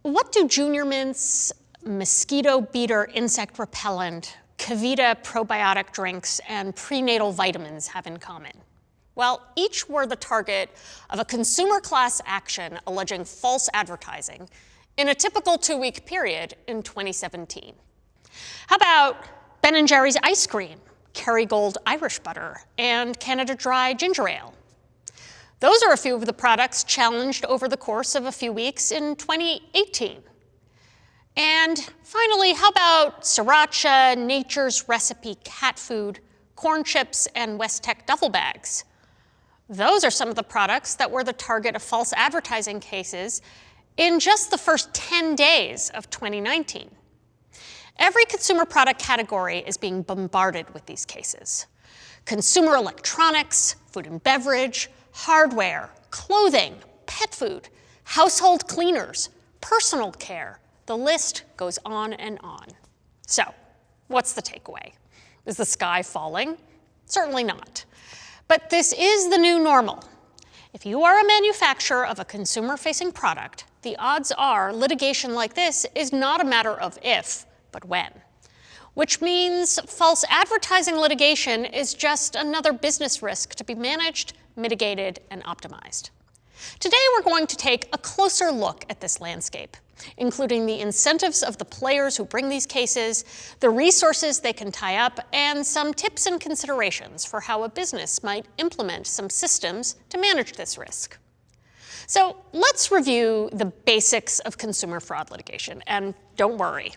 What do Junior Mint's mosquito beater insect repellent, Kavita probiotic drinks, and prenatal vitamins have in common? Well, each were the target of a consumer class action alleging false advertising in a typical 2-week period in 2017. How about Ben & Jerry's ice cream, Kerrygold Irish butter, and Canada Dry ginger ale? Those are a few of the products challenged over the course of a few weeks in 2018. And finally, how about Sriracha, Nature's Recipe cat food, corn chips, and West Tech duffel bags? Those are some of the products that were the target of false advertising cases in just the first 10 days of 2019. Every consumer product category is being bombarded with these cases. Consumer electronics, food and beverage, hardware, clothing, pet food, household cleaners, personal care. The list goes on and on. So, what's the takeaway? Is the sky falling? Certainly not. But this is the new normal. If you are a manufacturer of a consumer-facing product, the odds are litigation like this is not a matter of if, but when. Which means false advertising litigation is just another business risk to be managed, mitigated, and optimized. Today, we're going to take a closer look at this landscape, including the incentives of the players who bring these cases, the resources they can tie up, and some tips and considerations for how a business might implement some systems to manage this risk. So let's review the basics of consumer fraud litigation, and don't worry,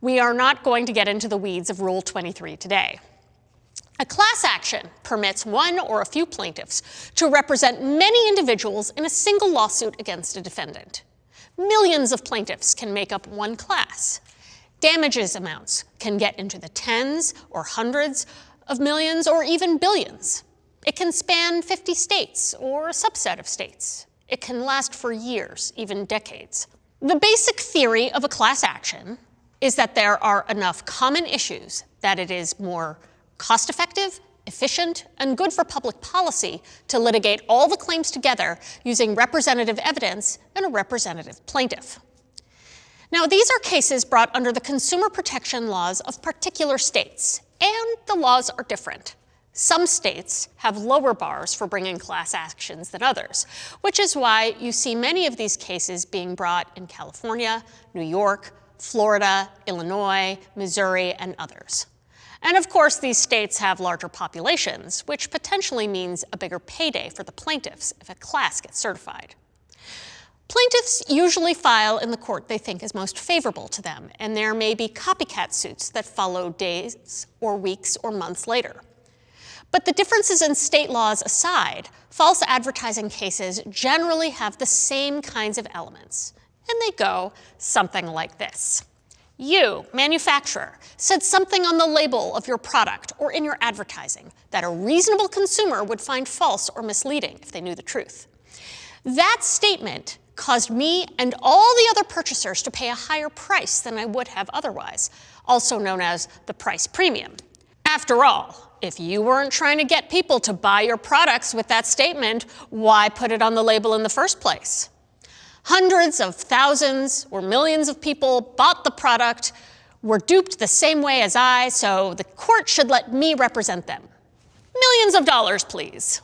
we are not going to get into the weeds of Rule 23 today. A class action permits one or a few plaintiffs to represent many individuals in a single lawsuit against a defendant. Millions of plaintiffs can make up one class. Damages amounts can get into the tens or hundreds of millions or even billions. It can span 50 states or a subset of states. It can last for years, even decades. The basic theory of a class action is that there are enough common issues that it is more cost-effective, efficient, and good for public policy to litigate all the claims together using representative evidence and a representative plaintiff. Now, these are cases brought under the consumer protection laws of particular states, and the laws are different. Some states have lower bars for bringing class actions than others, which is why you see many of these cases being brought in California, New York, Florida, Illinois, Missouri, and others. And of course, these states have larger populations, which potentially means a bigger payday for the plaintiffs if a class gets certified. Plaintiffs usually file in the court they think is most favorable to them, and there may be copycat suits that follow days or weeks or months later. But the differences in state laws aside, false advertising cases generally have the same kinds of elements, and they go something like this. You, manufacturer, said something on the label of your product or in your advertising that a reasonable consumer would find false or misleading if they knew the truth. That statement caused me and all the other purchasers to pay a higher price than I would have otherwise, also known as the price premium. After all, if you weren't trying to get people to buy your products with that statement, why put it on the label in the first place? Hundreds of thousands or millions of people bought the product, were duped the same way as I, so the court should let me represent them. Millions of dollars, please.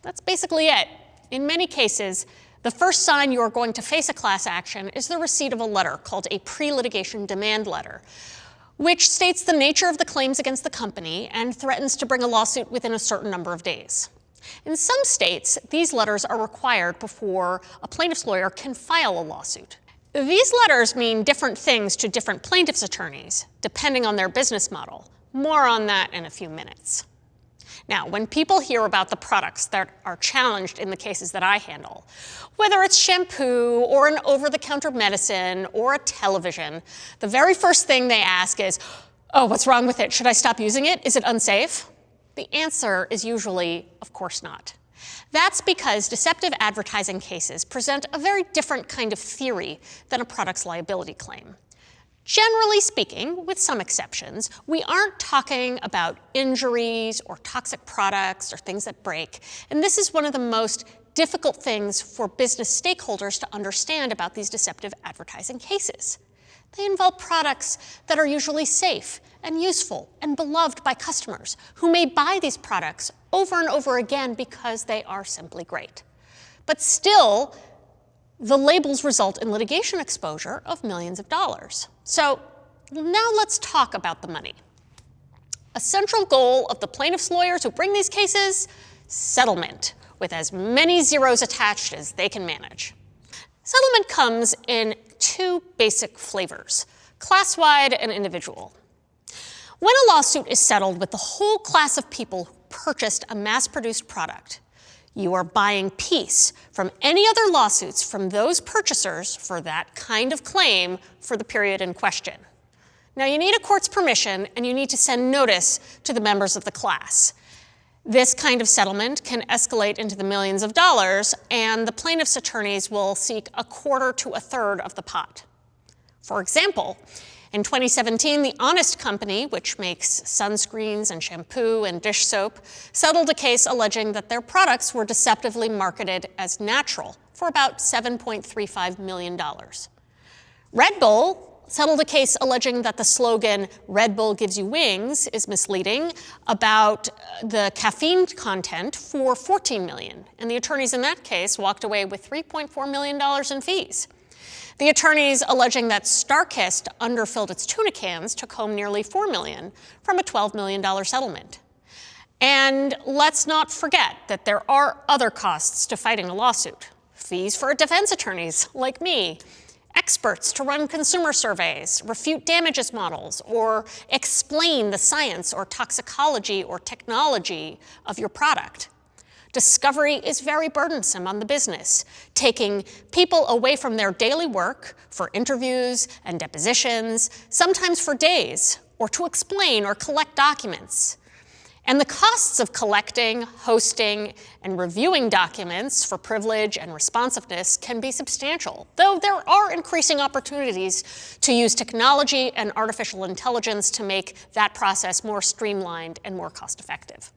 That's basically it. In many cases, the first sign you are going to face a class action is the receipt of a letter called a pre-litigation demand letter, which states the nature of the claims against the company and threatens to bring a lawsuit within a certain number of days. In some states, these letters are required before a plaintiff's lawyer can file a lawsuit. These letters mean different things to different plaintiffs' attorneys, depending on their business model. More on that in a few minutes. Now, when people hear about the products that are challenged in the cases that I handle, whether it's shampoo or an over-the-counter medicine or a television, the very first thing they ask is, oh, what's wrong with it? Should I stop using it? Is it unsafe? The answer is usually, of course not. That's because deceptive advertising cases present a very different kind of theory than a product's liability claim. Generally speaking, with some exceptions, we aren't talking about injuries or toxic products or things that break, and this is one of the most difficult things for business stakeholders to understand about these deceptive advertising cases. They involve products that are usually safe and useful and beloved by customers who may buy these products over and over again because they are simply great. But still, the labels result in litigation exposure of millions of dollars. So now let's talk about the money. A central goal of the plaintiffs' lawyers who bring these cases: settlement, with as many zeros attached as they can manage. Settlement comes in two basic flavors: class-wide and individual. When a lawsuit is settled with the whole class of people who purchased a mass-produced product, you are buying peace from any other lawsuits from those purchasers for that kind of claim for the period in question. Now, you need a court's permission, and you need to send notice to the members of the class. This kind of settlement can escalate into the millions of dollars, and the plaintiff's attorneys will seek a quarter to a third of the pot. For example, in 2017, The Honest Company, which makes sunscreens and shampoo and dish soap, settled a case alleging that their products were deceptively marketed as natural for about $7.35 million. Red Bull settled a case alleging that the slogan "Red Bull gives you wings" is misleading about the caffeine content for $14 million, and the attorneys in that case walked away with $3.4 million in fees. The attorneys alleging that StarKist underfilled its tuna cans took home nearly $4 million from a $12 million settlement. And let's not forget that there are other costs to fighting a lawsuit: fees for defense attorneys like me, experts to run consumer surveys, refute damages models, or explain the science or toxicology or technology of your product. Discovery is very burdensome on the business, taking people away from their daily work for interviews and depositions, sometimes for days, or to explain or collect documents. And the costs of collecting, hosting, and reviewing documents for privilege and responsiveness can be substantial, though there are increasing opportunities to use technology and artificial intelligence to make that process more streamlined and more cost-effective.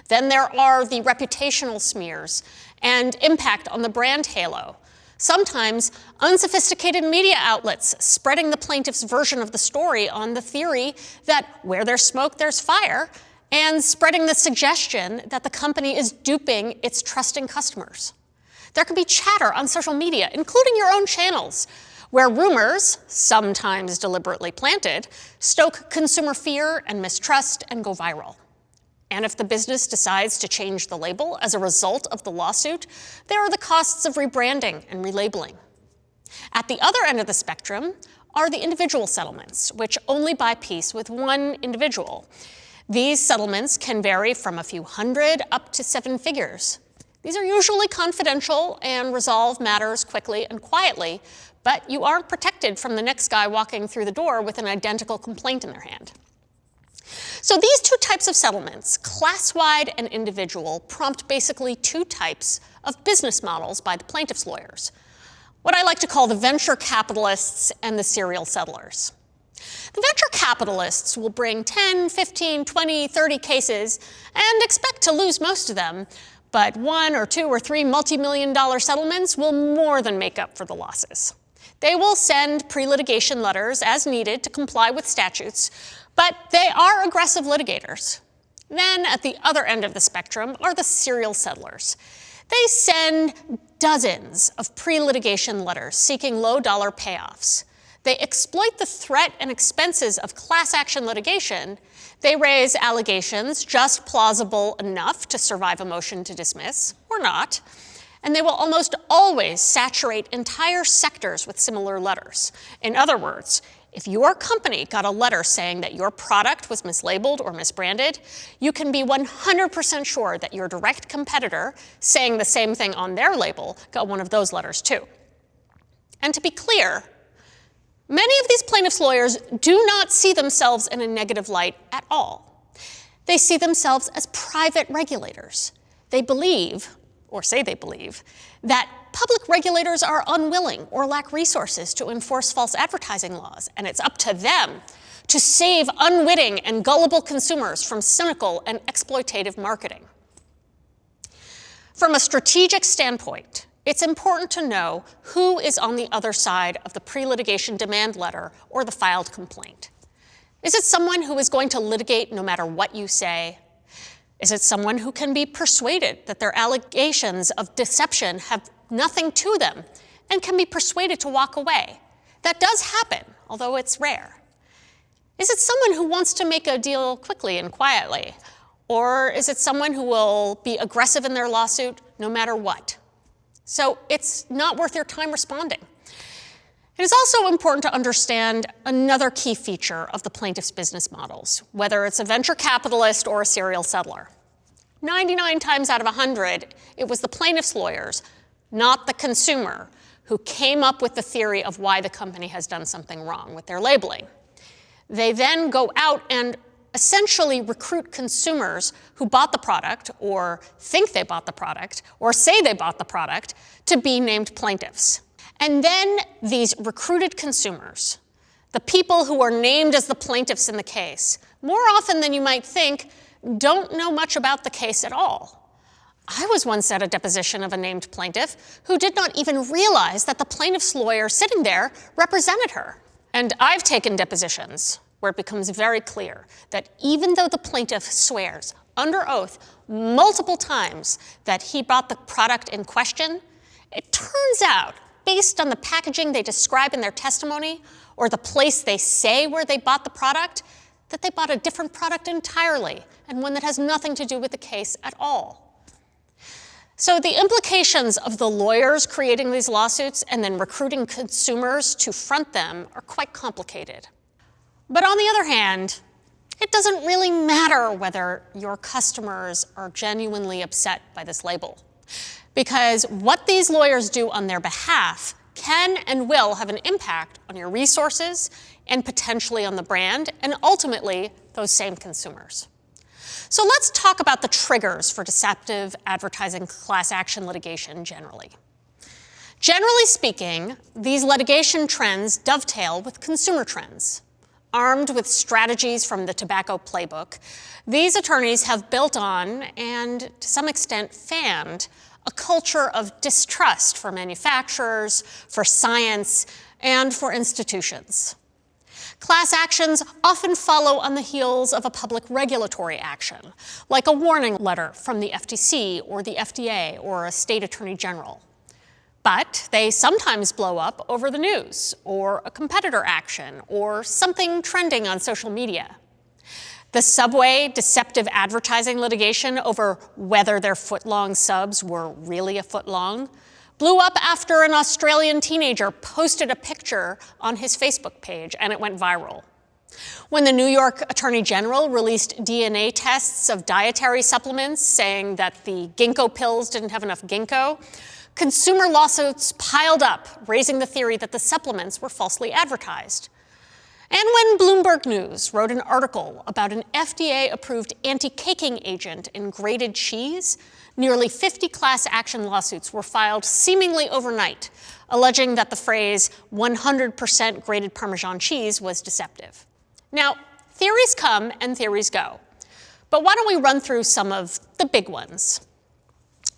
Then there are the reputational smears and impact on the brand halo. Sometimes unsophisticated media outlets spreading the plaintiff's version of the story on the theory that where there's smoke, there's fire, and spreading the suggestion that the company is duping its trusting customers. There can be chatter on social media, including your own channels, where rumors, sometimes deliberately planted, stoke consumer fear and mistrust and go viral. And if the business decides to change the label as a result of the lawsuit, there are the costs of rebranding and relabeling. At the other end of the spectrum are the individual settlements, which only buy peace with one individual. These settlements can vary from a few hundred up to 7 figures. These are usually confidential and resolve matters quickly and quietly, but you aren't protected from the next guy walking through the door with an identical complaint in their hand. So these two types of settlements, class-wide and individual, prompt basically two types of business models by the plaintiffs' lawyers: what I like to call the venture capitalists and the serial settlers. The venture capitalists will bring 10, 15, 20, 30 cases and expect to lose most of them, but 1 or 2 or 3 multi-million-dollar settlements will more than make up for the losses. They will send pre-litigation letters as needed to comply with statutes, but they are aggressive litigators. Then, at the other end of the spectrum are the serial settlers. They send dozens of pre-litigation letters seeking low-dollar payoffs. They exploit the threat and expenses of class action litigation. They raise allegations just plausible enough to survive a motion to dismiss, or not. And they will almost always saturate entire sectors with similar letters. In other words, if your company got a letter saying that your product was mislabeled or misbranded, you can be 100% sure that your direct competitor saying the same thing on their label got one of those letters too. And to be clear, many of these plaintiffs' lawyers do not see themselves in a negative light at all. They see themselves as private regulators. They believe, or say they believe, that public regulators are unwilling or lack resources to enforce false advertising laws, and it's up to them to save unwitting and gullible consumers from cynical and exploitative marketing. From a strategic standpoint, it's important to know who is on the other side of the pre-litigation demand letter or the filed complaint. Is it someone who is going to litigate no matter what you say? Is it someone who can be persuaded that their allegations of deception have nothing to them and can be persuaded to walk away? That does happen, although it's rare. Is it someone who wants to make a deal quickly and quietly? Or is it someone who will be aggressive in their lawsuit no matter what? So it's not worth your time responding. It is also important to understand another key feature of the plaintiff's business models, whether it's a venture capitalist or a serial settler. 99 times out of 100, it was the plaintiff's lawyers, not the consumer, who came up with the theory of why the company has done something wrong with their labeling. They then go out and essentially recruit consumers who bought the product, or think they bought the product, or say they bought the product, to be named plaintiffs. And then these recruited consumers, the people who are named as the plaintiffs in the case, more often than you might think, don't know much about the case at all. I was once at a deposition of a named plaintiff who did not even realize that the plaintiff's lawyer sitting there represented her. And I've taken depositions where it becomes very clear that even though the plaintiff swears under oath multiple times that he bought the product in question, it turns out, based on the packaging they describe in their testimony or the place they say where they bought the product, that they bought a different product entirely, and one that has nothing to do with the case at all. So the implications of the lawyers creating these lawsuits and then recruiting consumers to front them are quite complicated. But on the other hand, it doesn't really matter whether your customers are genuinely upset by this label, because what these lawyers do on their behalf can and will have an impact on your resources and potentially on the brand and ultimately those same consumers. So let's talk about the triggers for deceptive advertising class action litigation generally. Generally speaking, these litigation trends dovetail with consumer trends. Armed with strategies from the tobacco playbook, these attorneys have built on and, to some extent, fanned a culture of distrust for manufacturers, for science, and for institutions. Class actions often follow on the heels of a public regulatory action, like a warning letter from the FTC or the FDA or a state attorney general. But they sometimes blow up over the news, or a competitor action, or something trending on social media. The Subway deceptive advertising litigation over whether their foot-long subs were really a foot long blew up after an Australian teenager posted a picture on his Facebook page, and it went viral. When the New York Attorney General released DNA tests of dietary supplements saying that the ginkgo pills didn't have enough ginkgo, consumer lawsuits piled up, raising the theory that the supplements were falsely advertised. And when Bloomberg News wrote an article about an FDA-approved anti-caking agent in grated cheese, nearly 50 class action lawsuits were filed seemingly overnight, alleging that the phrase 100% grated Parmesan cheese was deceptive. Now, theories come and theories go, but why don't we run through some of the big ones?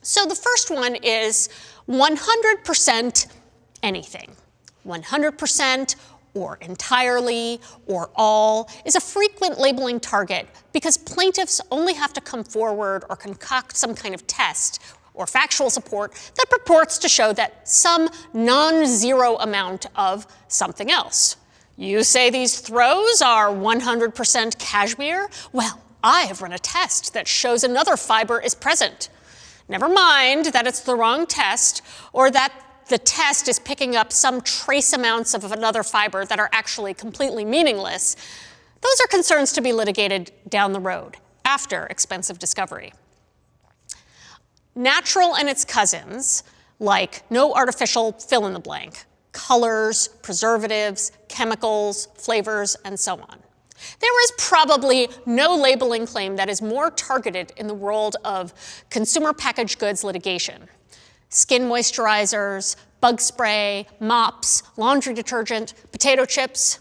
So the first one is 100% anything. 100% or entirely or all is a frequent labeling target because plaintiffs only have to come forward or concoct some kind of test or factual support that purports to show that some non-zero amount of something else. You say these throws are 100% cashmere? Well, I have run a test that shows another fiber is present. Never mind that it's the wrong test or that the test is picking up some trace amounts of another fiber that are actually completely meaningless. Those are concerns to be litigated down the road after expensive discovery. Natural and its cousins, like no artificial fill in the blank, colors, preservatives, chemicals, flavors, and so on. There is probably no labeling claim that is more targeted in the world of consumer packaged goods litigation. Skin moisturizers, bug spray, mops, laundry detergent, potato chips.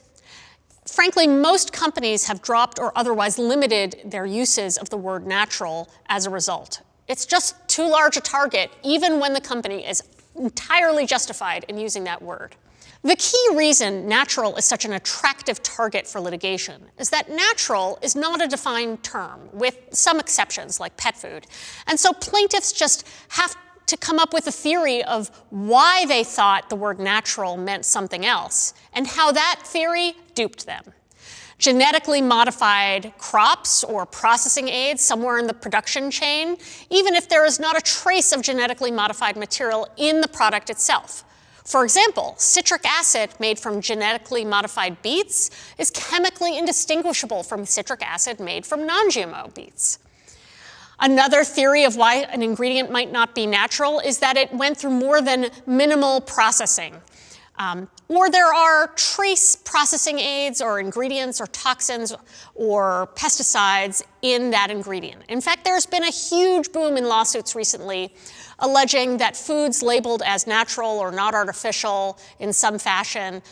Frankly, most companies have dropped or otherwise limited their uses of the word natural as a result. It's just too large a target, even when the company is entirely justified in using that word. The key reason natural is such an attractive target for litigation is that natural is not a defined term, with some exceptions like pet food. And so plaintiffs just have to come up with a theory of why they thought the word natural meant something else, and how that theory duped them. Genetically modified crops or processing aids somewhere in the production chain, even if there is not a trace of genetically modified material in the product itself. For example, citric acid made from genetically modified beets is chemically indistinguishable from citric acid made from non-GMO beets. Another theory of why an ingredient might not be natural is that it went through more than minimal processing. Or there are trace processing aids or ingredients or toxins or pesticides in that ingredient. In fact, there's been a huge boom in lawsuits recently alleging that foods labeled as natural or not artificial in some fashion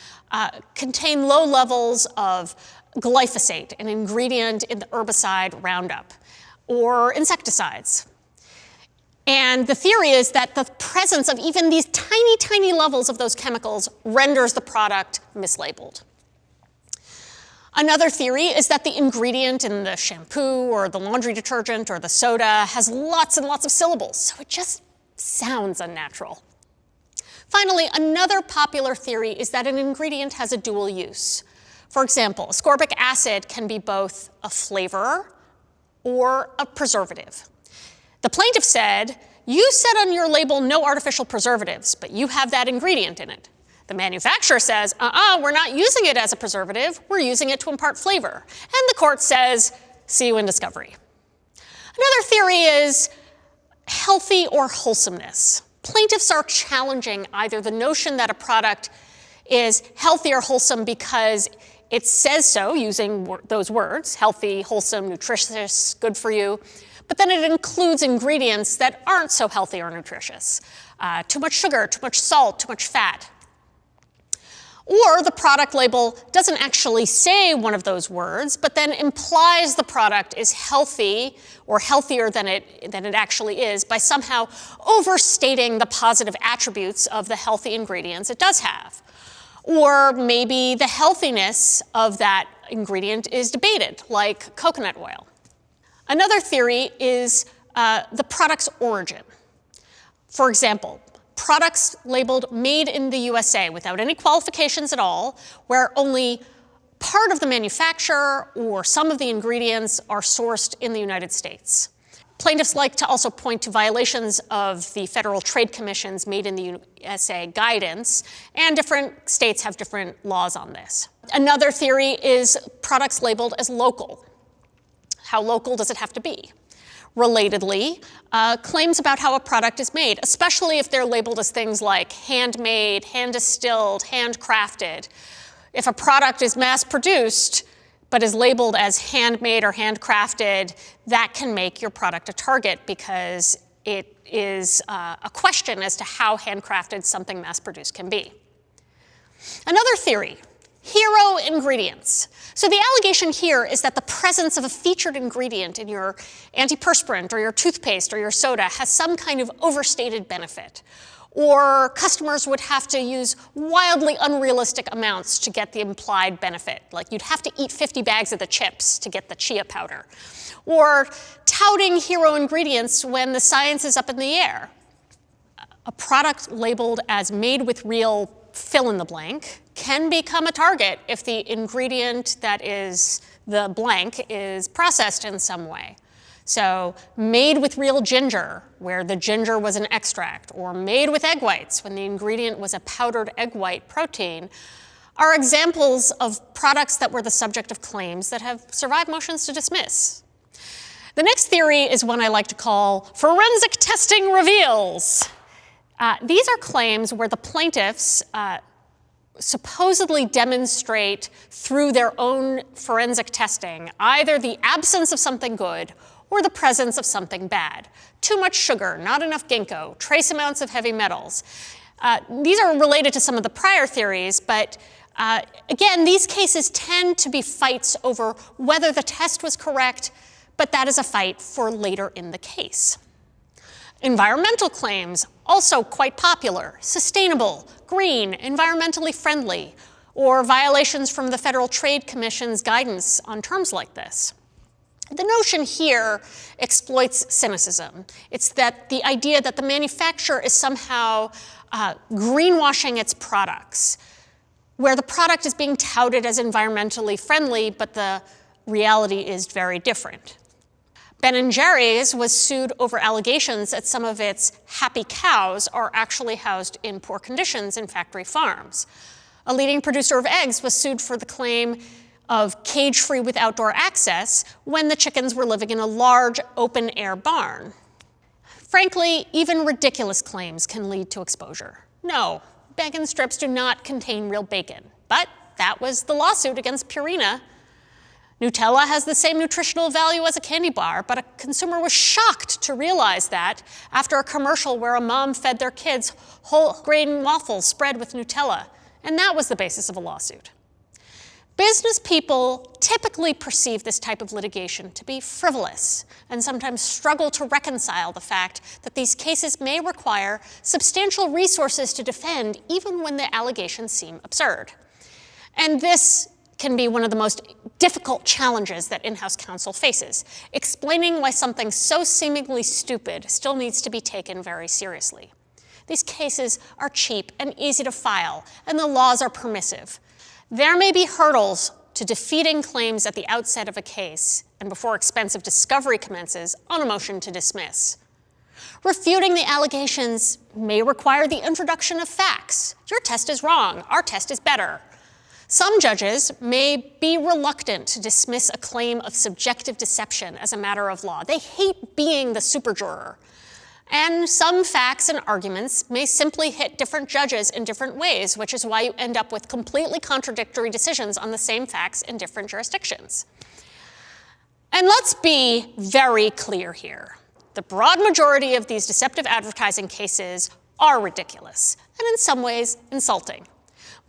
contain low levels of glyphosate, an ingredient in the herbicide Roundup, or insecticides. And the theory is that the presence of even these tiny, tiny levels of those chemicals renders the product mislabeled. Another theory is that the ingredient in the shampoo or the laundry detergent or the soda has lots and lots of syllables, so it just sounds unnatural. Finally, another popular theory is that an ingredient has a dual use. For example, ascorbic acid can be both a flavor or a preservative. The plaintiff said, "You said on your label no artificial preservatives, but you have that ingredient in it." The manufacturer says, we're not using it as a preservative, we're using it to impart flavor. And the court says, see you in discovery. Another theory is healthy or wholesomeness. Plaintiffs are challenging either the notion that a product is healthy or wholesome because it says so, using those words, healthy, wholesome, nutritious, good for you, but then it includes ingredients that aren't so healthy or nutritious. Too much sugar, too much salt, too much fat. Or the product label doesn't actually say one of those words, but then implies the product is healthy or healthier than it actually is by somehow overstating the positive attributes of the healthy ingredients it does have. Or maybe the healthiness of that ingredient is debated, like coconut oil. Another theory is the product's origin. For example, products labeled made in the USA without any qualifications at all, where only part of the manufacturer or some of the ingredients are sourced in the United States. Plaintiffs like to also point to violations of the Federal Trade Commission's Made in the USA guidance, and different states have different laws on this. Another theory is products labeled as local. How local does it have to be? Relatedly, claims about how a product is made, especially if they're labeled as things like handmade, hand-distilled, handcrafted. If a product is mass-produced but is labeled as handmade or handcrafted, that can make your product a target because it is a question as to how handcrafted something mass-produced can be. Another theory, hero ingredients. So the allegation here is that the presence of a featured ingredient in your antiperspirant or your toothpaste or your soda has some kind of overstated benefit. Or customers would have to use wildly unrealistic amounts to get the implied benefit. Like you'd have to eat 50 bags of the chips to get the chia powder. Or touting hero ingredients when the science is up in the air. A product labeled as made with real fill in the blank can become a target if the ingredient that is the blank is processed in some way. So made with real ginger, where the ginger was an extract, or made with egg whites, when the ingredient was a powdered egg white protein, are examples of products that were the subject of claims that have survived motions to dismiss. The next theory is one I like to call forensic testing reveals. These are claims where the plaintiffs supposedly demonstrate through their own forensic testing either the absence of something good or the presence of something bad. Too much sugar, not enough ginkgo, trace amounts of heavy metals. These are related to some of the prior theories, but again, these cases tend to be fights over whether the test was correct, but that is a fight for later in the case. Environmental claims, also quite popular: sustainable, green, environmentally friendly, or violations from the Federal Trade Commission's guidance on terms like this. The notion here exploits cynicism. It's that the idea that the manufacturer is somehow greenwashing its products, where the product is being touted as environmentally friendly, but the reality is very different. Ben & Jerry's was sued over allegations that some of its happy cows are actually housed in poor conditions in factory farms. A leading producer of eggs was sued for the claim of cage-free with outdoor access when the chickens were living in a large open-air barn. Frankly, even ridiculous claims can lead to exposure. No, bacon strips do not contain real bacon, but that was the lawsuit against Purina. Nutella has the same nutritional value as a candy bar, but a consumer was shocked to realize that after a commercial where a mom fed their kids whole grain waffles spread with Nutella, and that was the basis of a lawsuit. Business people typically perceive this type of litigation to be frivolous and sometimes struggle to reconcile the fact that these cases may require substantial resources to defend even when the allegations seem absurd. And this can be one of the most difficult challenges that in-house counsel faces, explaining why something so seemingly stupid still needs to be taken very seriously. These cases are cheap and easy to file, and the laws are permissive. There may be hurdles to defeating claims at the outset of a case and before expensive discovery commences on a motion to dismiss. Refuting the allegations may require the introduction of facts. Your test is wrong, our test is better. Some judges may be reluctant to dismiss a claim of subjective deception as a matter of law. They hate being the superjuror. And some facts and arguments may simply hit different judges in different ways, which is why you end up with completely contradictory decisions on the same facts in different jurisdictions. And let's be very clear here. The broad majority of these deceptive advertising cases are ridiculous, and in some ways insulting.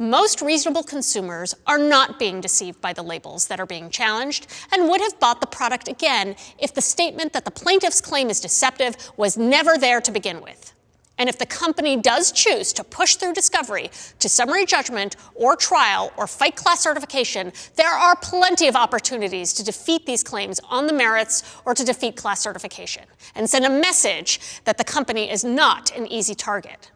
Most reasonable consumers are not being deceived by the labels that are being challenged and would have bought the product again if the statement that the plaintiff's claim is deceptive was never there to begin with. And if the company does choose to push through discovery to summary judgment or trial or fight class certification, there are plenty of opportunities to defeat these claims on the merits or to defeat class certification and send a message that the company is not an easy target.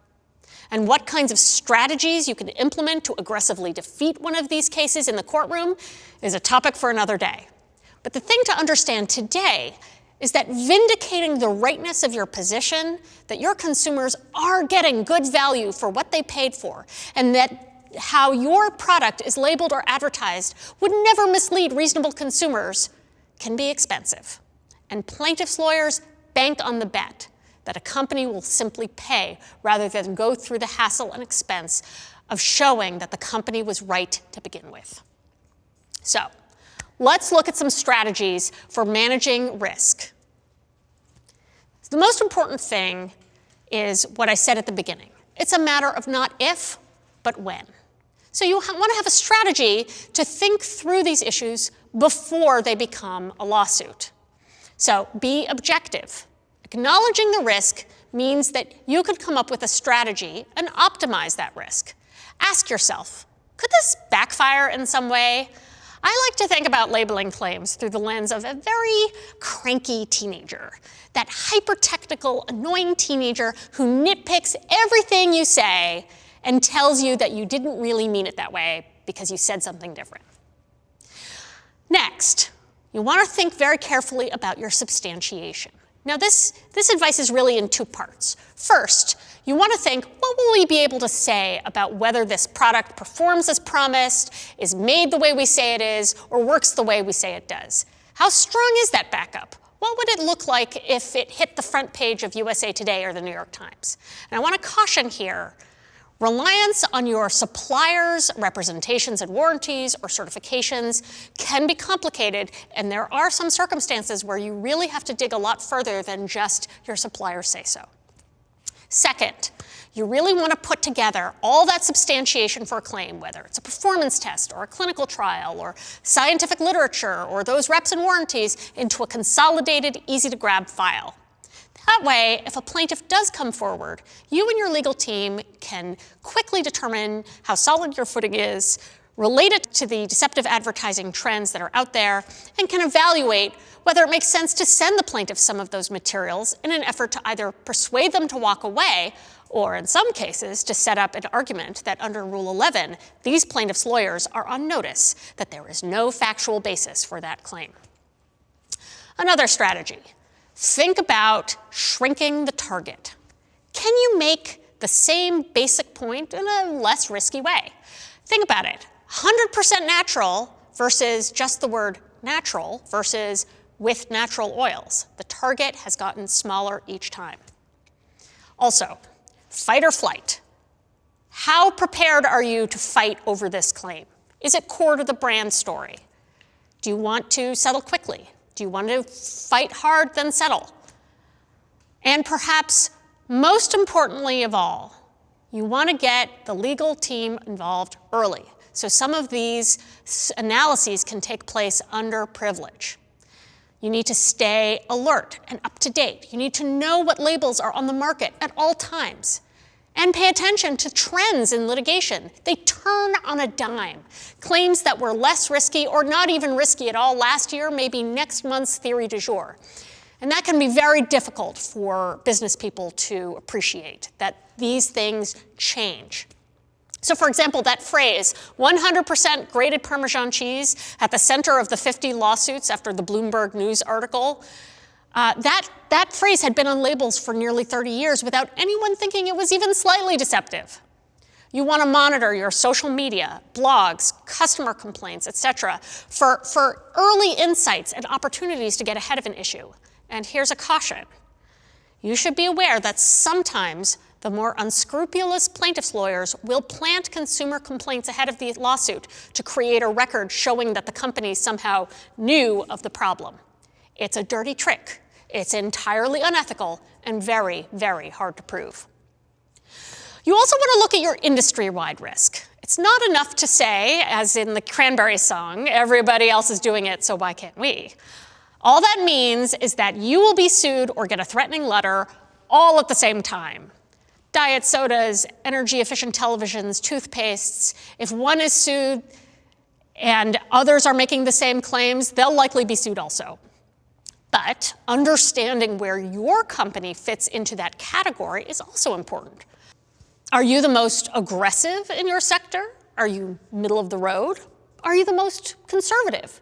And what kinds of strategies you can implement to aggressively defeat one of these cases in the courtroom is a topic for another day. But the thing to understand today is that vindicating the rightness of your position, that your consumers are getting good value for what they paid for, and that how your product is labeled or advertised would never mislead reasonable consumers, can be expensive. And plaintiffs' lawyers bank on the bet that a company will simply pay rather than go through the hassle and expense of showing that the company was right to begin with. So, let's look at some strategies for managing risk. The most important thing is what I said at the beginning. It's a matter of not if, but when. So you want to have a strategy to think through these issues before they become a lawsuit. So be objective. Acknowledging the risk means that you could come up with a strategy and optimize that risk. Ask yourself, could this backfire in some way? I like to think about labeling claims through the lens of a very cranky teenager, that hyper-technical, annoying teenager who nitpicks everything you say and tells you that you didn't really mean it that way because you said something different. Next, you want to think very carefully about your substantiation. Now, this advice is really in two parts. First, you want to think, what will we be able to say about whether this product performs as promised, is made the way we say it is, or works the way we say it does? How strong is that backup? What would it look like if it hit the front page of USA Today or the New York Times? And I want to caution here, Reliance on your supplier's representations and warranties or certifications can be complicated, and there are some circumstances where you really have to dig a lot further than just your supplier say so. Second, you really want to put together all that substantiation for a claim, whether it's a performance test or a clinical trial or scientific literature or those reps and warranties, into a consolidated, easy-to-grab file. That way, if a plaintiff does come forward, you and your legal team can quickly determine how solid your footing is, relate it to the deceptive advertising trends that are out there, and can evaluate whether it makes sense to send the plaintiff some of those materials in an effort to either persuade them to walk away, or in some cases, to set up an argument that under Rule 11, these plaintiffs' lawyers are on notice that there is no factual basis for that claim. Another strategy. Think about shrinking the target. Can you make the same basic point in a less risky way? Think about it. 100% natural versus just the word natural versus with natural oils. The target has gotten smaller each time. Also, fight or flight. How prepared are you to fight over this claim? Is it core to the brand story? Do you want to settle quickly? Do you want to fight hard, then settle? And perhaps most importantly of all, you want to get the legal team involved early. So some of these analyses can take place under privilege. You need to stay alert and up to date. You need to know what labels are on the market at all times. And pay attention to trends in litigation. They turn on a dime. Claims that were less risky or not even risky at all last year may be next month's theory du jour. And that can be very difficult for business people to appreciate, that these things change. So for example, that phrase, 100% grated Parmesan cheese, at the center of the 50 lawsuits after the Bloomberg News article, that phrase had been on labels for nearly 30 years without anyone thinking it was even slightly deceptive. You want to monitor your social media, blogs, customer complaints, etc., for early insights and opportunities to get ahead of an issue. And here's a caution. You should be aware that sometimes the more unscrupulous plaintiffs' lawyers will plant consumer complaints ahead of the lawsuit to create a record showing that the company somehow knew of the problem. It's a dirty trick. It's entirely unethical and very, very hard to prove. You also want to look at your industry-wide risk. It's not enough to say, as in the Cranberries song, everybody else is doing it, so why can't we? All that means is that you will be sued or get a threatening letter all at the same time. Diet sodas, energy-efficient televisions, toothpastes. If one is sued and others are making the same claims, they'll likely be sued also. But understanding where your company fits into that category is also important. Are you the most aggressive in your sector? Are you middle of the road? Are you the most conservative?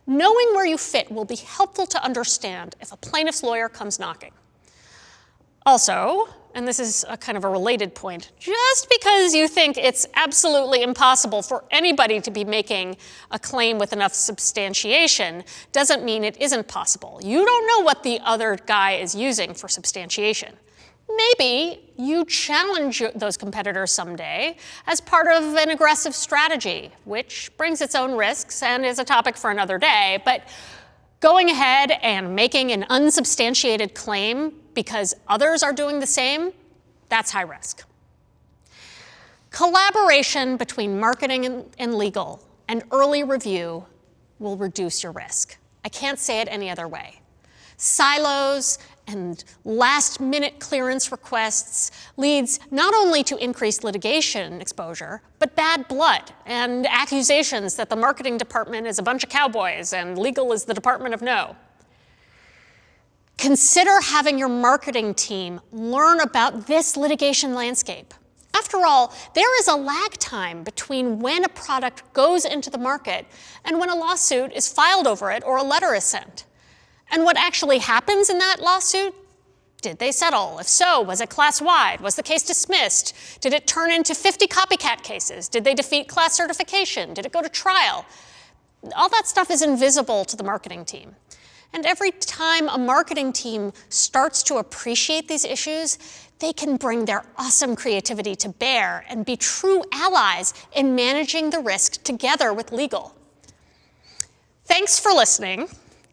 Knowing where you fit will be helpful to understand if a plaintiff's lawyer comes knocking. Also, and this is a kind of a related point, just because you think it's absolutely impossible for anybody to be making a claim with enough substantiation doesn't mean it isn't possible. You don't know what the other guy is using for substantiation. Maybe you challenge those competitors someday as part of an aggressive strategy, which brings its own risks and is a topic for another day. But going ahead and making an unsubstantiated claim because others are doing the same, that's high risk. Collaboration between marketing and legal and early review will reduce your risk. I can't say it any other way. Silos and last-minute clearance requests leads not only to increased litigation exposure, but bad blood and accusations that the marketing department is a bunch of cowboys and legal is the Department of No. Consider having your marketing team learn about this litigation landscape. After all, there is a lag time between when a product goes into the market and when a lawsuit is filed over it or a letter is sent. And what actually happens in that lawsuit? Did they settle? If so, was it class-wide? Was the case dismissed? Did it turn into 50 copycat cases? Did they defeat class certification? Did it go to trial? All that stuff is invisible to the marketing team. And every time a marketing team starts to appreciate these issues, they can bring their awesome creativity to bear and be true allies in managing the risk together with legal. Thanks for listening.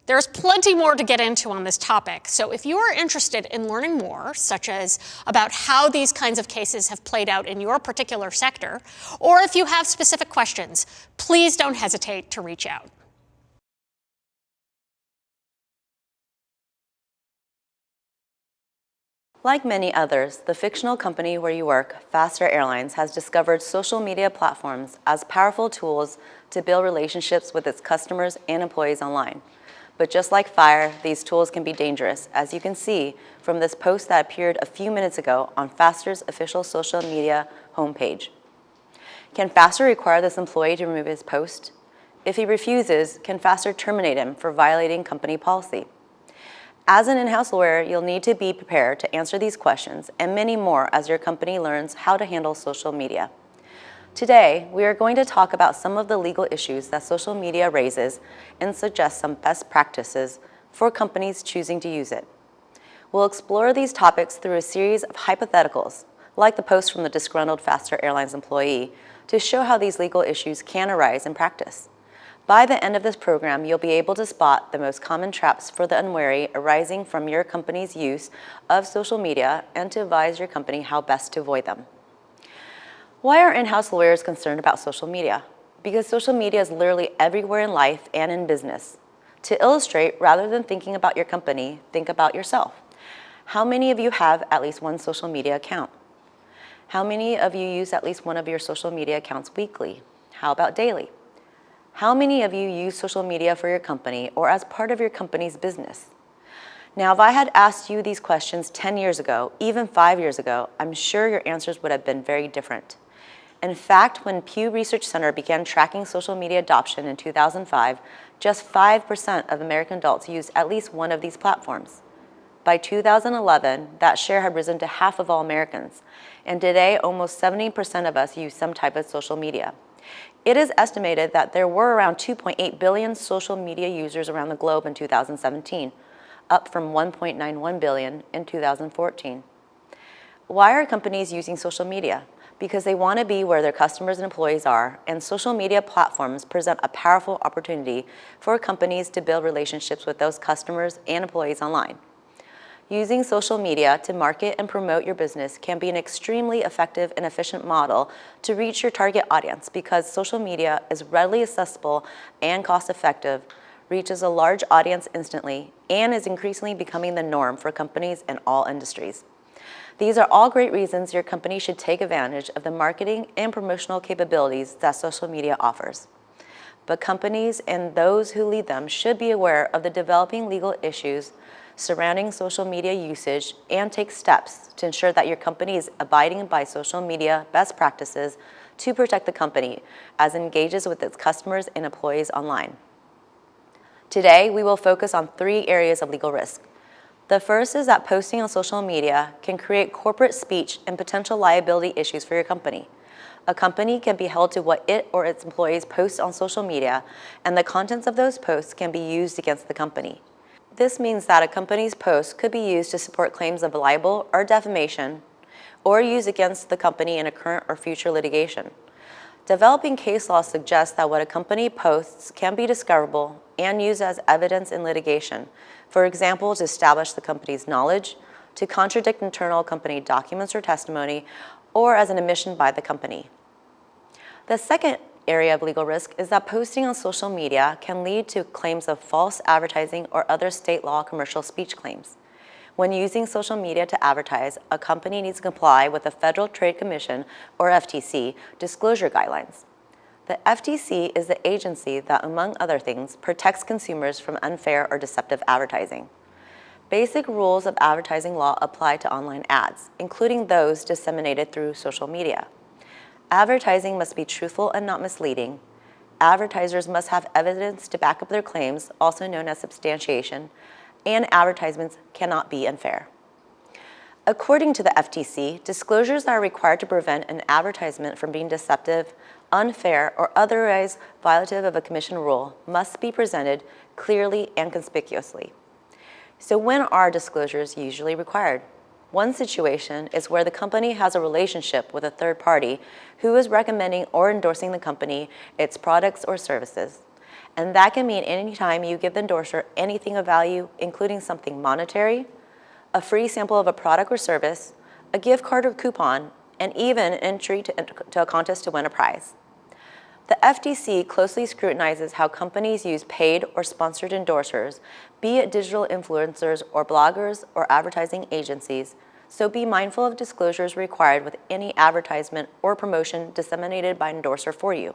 There's plenty more to get into on this topic, so if you are interested in learning more, such as about how these kinds of cases have played out in your particular sector, or if you have specific questions, please don't hesitate to reach out. Like many others, the fictional company where you work, Faster Airlines, has discovered social media platforms as powerful tools to build relationships with its customers and employees online. But just like fire, these tools can be dangerous, as you can see from this post that appeared a few minutes ago on Faster's official social media homepage. Can Faster require this employee to remove his post? If he refuses, can Faster terminate him for violating company policy? As an in-house lawyer, you'll need to be prepared to answer these questions and many more as your company learns how to handle social media. Today, we are going to talk about some of the legal issues that social media raises and suggest some best practices for companies choosing to use it. We'll explore these topics through a series of hypotheticals, like the post from the disgruntled Faster Airlines employee, to show how these legal issues can arise in practice. By the end of this program, you'll be able to spot the most common traps for the unwary arising from your company's use of social media and to advise your company how best to avoid them. Why are in-house lawyers concerned about social media? Because social media is literally everywhere in life and in business. To illustrate, rather than thinking about your company, think about yourself. How many of you have at least one social media account? How many of you use at least one of your social media accounts weekly? How about daily? How many of you use social media for your company or as part of your company's business? Now, if I had asked you these questions 10 years ago, even 5 years ago, I'm sure your answers would have been very different. In fact, when Pew Research Center began tracking social media adoption in 2005, just 5% of American adults used at least one of these platforms. By 2011, that share had risen to half of all Americans, and today almost 70% of us use some type of social media. It is estimated that there were around 2.8 billion social media users around the globe in 2017, up from 1.91 billion in 2014. Why are companies using social media? Because they want to be where their customers and employees are, and social media platforms present a powerful opportunity for companies to build relationships with those customers and employees online. Using social media to market and promote your business can be an extremely effective and efficient model to reach your target audience because social media is readily accessible and cost-effective, reaches a large audience instantly, and is increasingly becoming the norm for companies in all industries. These are all great reasons your company should take advantage of the marketing and promotional capabilities that social media offers. But companies and those who lead them should be aware of the developing legal issues surrounding social media usage and take steps to ensure that your company is abiding by social media best practices to protect the company as it engages with its customers and employees online. Today, we will focus on 3 areas of legal risk. The first is that posting on social media can create corporate speech and potential liability issues for your company. A company can be held to what it or its employees post on social media, and the contents of those posts can be used against the company. This means that a company's post could be used to support claims of libel or defamation, or used against the company in a current or future litigation. Developing case law suggests that what a company posts can be discoverable and used as evidence in litigation, for example, to establish the company's knowledge, to contradict internal company documents or testimony, or as an admission by the company. The second area of legal risk is that posting on social media can lead to claims of false advertising or other state law commercial speech claims. When using social media to advertise, a company needs to comply with the Federal Trade Commission, or FTC, disclosure guidelines. The FTC is the agency that, among other things, protects consumers from unfair or deceptive advertising. Basic rules of advertising law apply to online ads, including those disseminated through social media. Advertising must be truthful and not misleading. Advertisers must have evidence to back up their claims, also known as substantiation, and advertisements cannot be unfair. According to the FTC, disclosures that are required to prevent an advertisement from being deceptive, unfair, or otherwise violative of a commission rule must be presented clearly and conspicuously. So when are disclosures usually required? One situation is where the company has a relationship with a third party who is recommending or endorsing the company, its products or services. And that can mean any time you give the endorser anything of value, including something monetary, a free sample of a product or service, a gift card or coupon, and even an entry to a contest to win a prize. The FTC closely scrutinizes how companies use paid or sponsored endorsers, be it digital influencers or bloggers or advertising agencies, so be mindful of disclosures required with any advertisement or promotion disseminated by an endorser for you.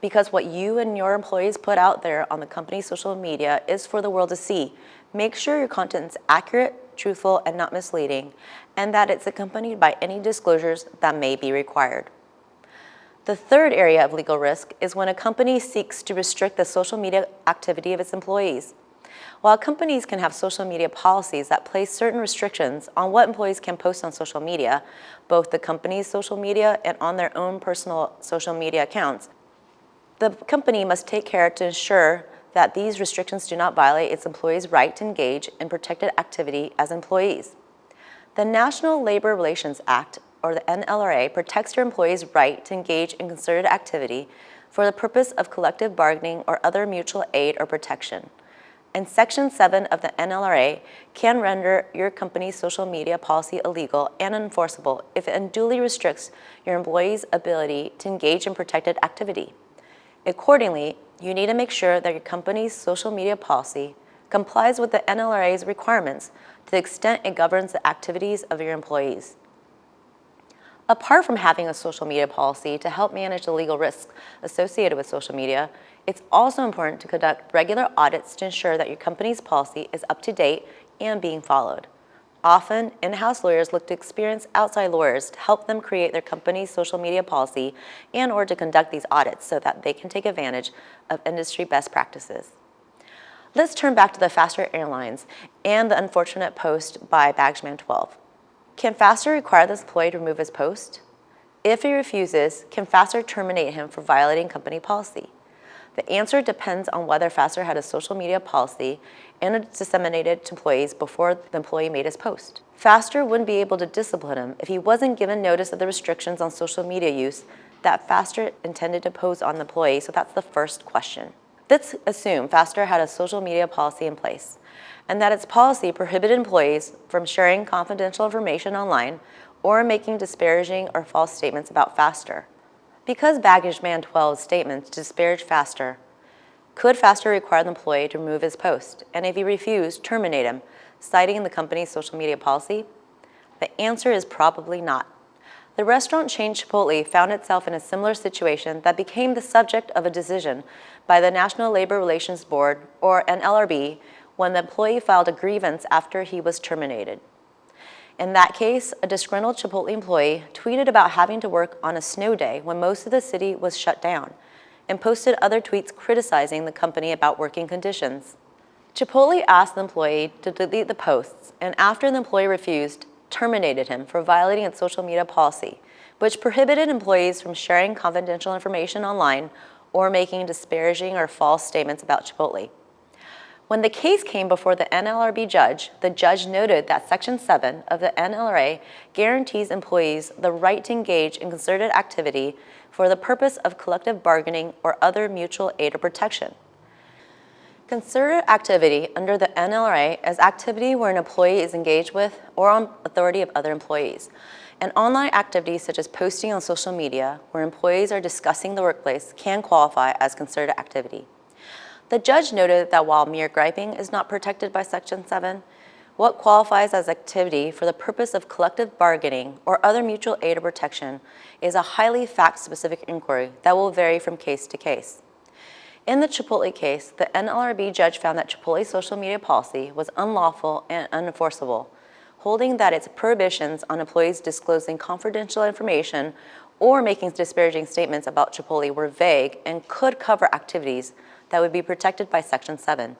Because what you and your employees put out there on the company's social media is for the world to see. Make sure your content is accurate, truthful, and not misleading, and that it's accompanied by any disclosures that may be required. The third area of legal risk is when a company seeks to restrict the social media activity of its employees. While companies can have social media policies that place certain restrictions on what employees can post on social media, both the company's social media and on their own personal social media accounts, the company must take care to ensure that these restrictions do not violate its employees' right to engage in protected activity as employees. The National Labor Relations Act, or the NLRA, protects your employees' right to engage in concerted activity for the purpose of collective bargaining or other mutual aid or protection. And Section 7 of the NLRA can render your company's social media policy illegal and unenforceable if it unduly restricts your employees' ability to engage in protected activity. Accordingly, you need to make sure that your company's social media policy complies with the NLRA's requirements to the extent it governs the activities of your employees. Apart from having a social media policy to help manage the legal risks associated with social media, it's also important to conduct regular audits to ensure that your company's policy is up to date and being followed. Often, in-house lawyers look to experienced outside lawyers to help them create their company's social media policy and or to conduct these audits so that they can take advantage of industry best practices. Let's turn back to the Faster Airlines and the unfortunate post by Bagsman 12. Can Faster require this employee to remove his post? If he refuses, can Faster terminate him for violating company policy? The answer depends on whether Faster had a social media policy and it's disseminated to employees before the employee made his post. Faster wouldn't be able to discipline him if he wasn't given notice of the restrictions on social media use that Faster intended to pose on the employee, so that's the first question. Let's assume Faster had a social media policy in place and that its policy prohibited employees from sharing confidential information online or making disparaging or false statements about Faster. Because Bagsman 12's statements disparage Faster, could Faster require the employee to remove his post? And if he refused, terminate him, citing the company's social media policy? The answer is probably not. The restaurant chain Chipotle found itself in a similar situation that became the subject of a decision by the National Labor Relations Board, or NLRB, when the employee filed a grievance after he was terminated. In that case, a disgruntled Chipotle employee tweeted about having to work on a snow day when most of the city was shut down and posted other tweets criticizing the company about working conditions. Chipotle asked the employee to delete the posts, and after the employee refused, terminated him for violating its social media policy, which prohibited employees from sharing confidential information online or making disparaging or false statements about Chipotle. When the case came before the NLRB judge, the judge noted that Section 7 of the NLRA guarantees employees the right to engage in concerted activity for the purpose of collective bargaining or other mutual aid or protection. Concerted activity under the NLRA is activity where an employee is engaged with or on authority of other employees. And online activities such as posting on social media where employees are discussing the workplace can qualify as concerted activity. The judge noted that while mere griping is not protected by Section 7, what qualifies as activity for the purpose of collective bargaining or other mutual aid or protection is a highly fact-specific inquiry that will vary from case to case. In the Chipotle case, the NLRB judge found that Chipotle's social media policy was unlawful and unenforceable, holding that its prohibitions on employees disclosing confidential information or making disparaging statements about Chipotle were vague and could cover activities that would be protected by Section 7.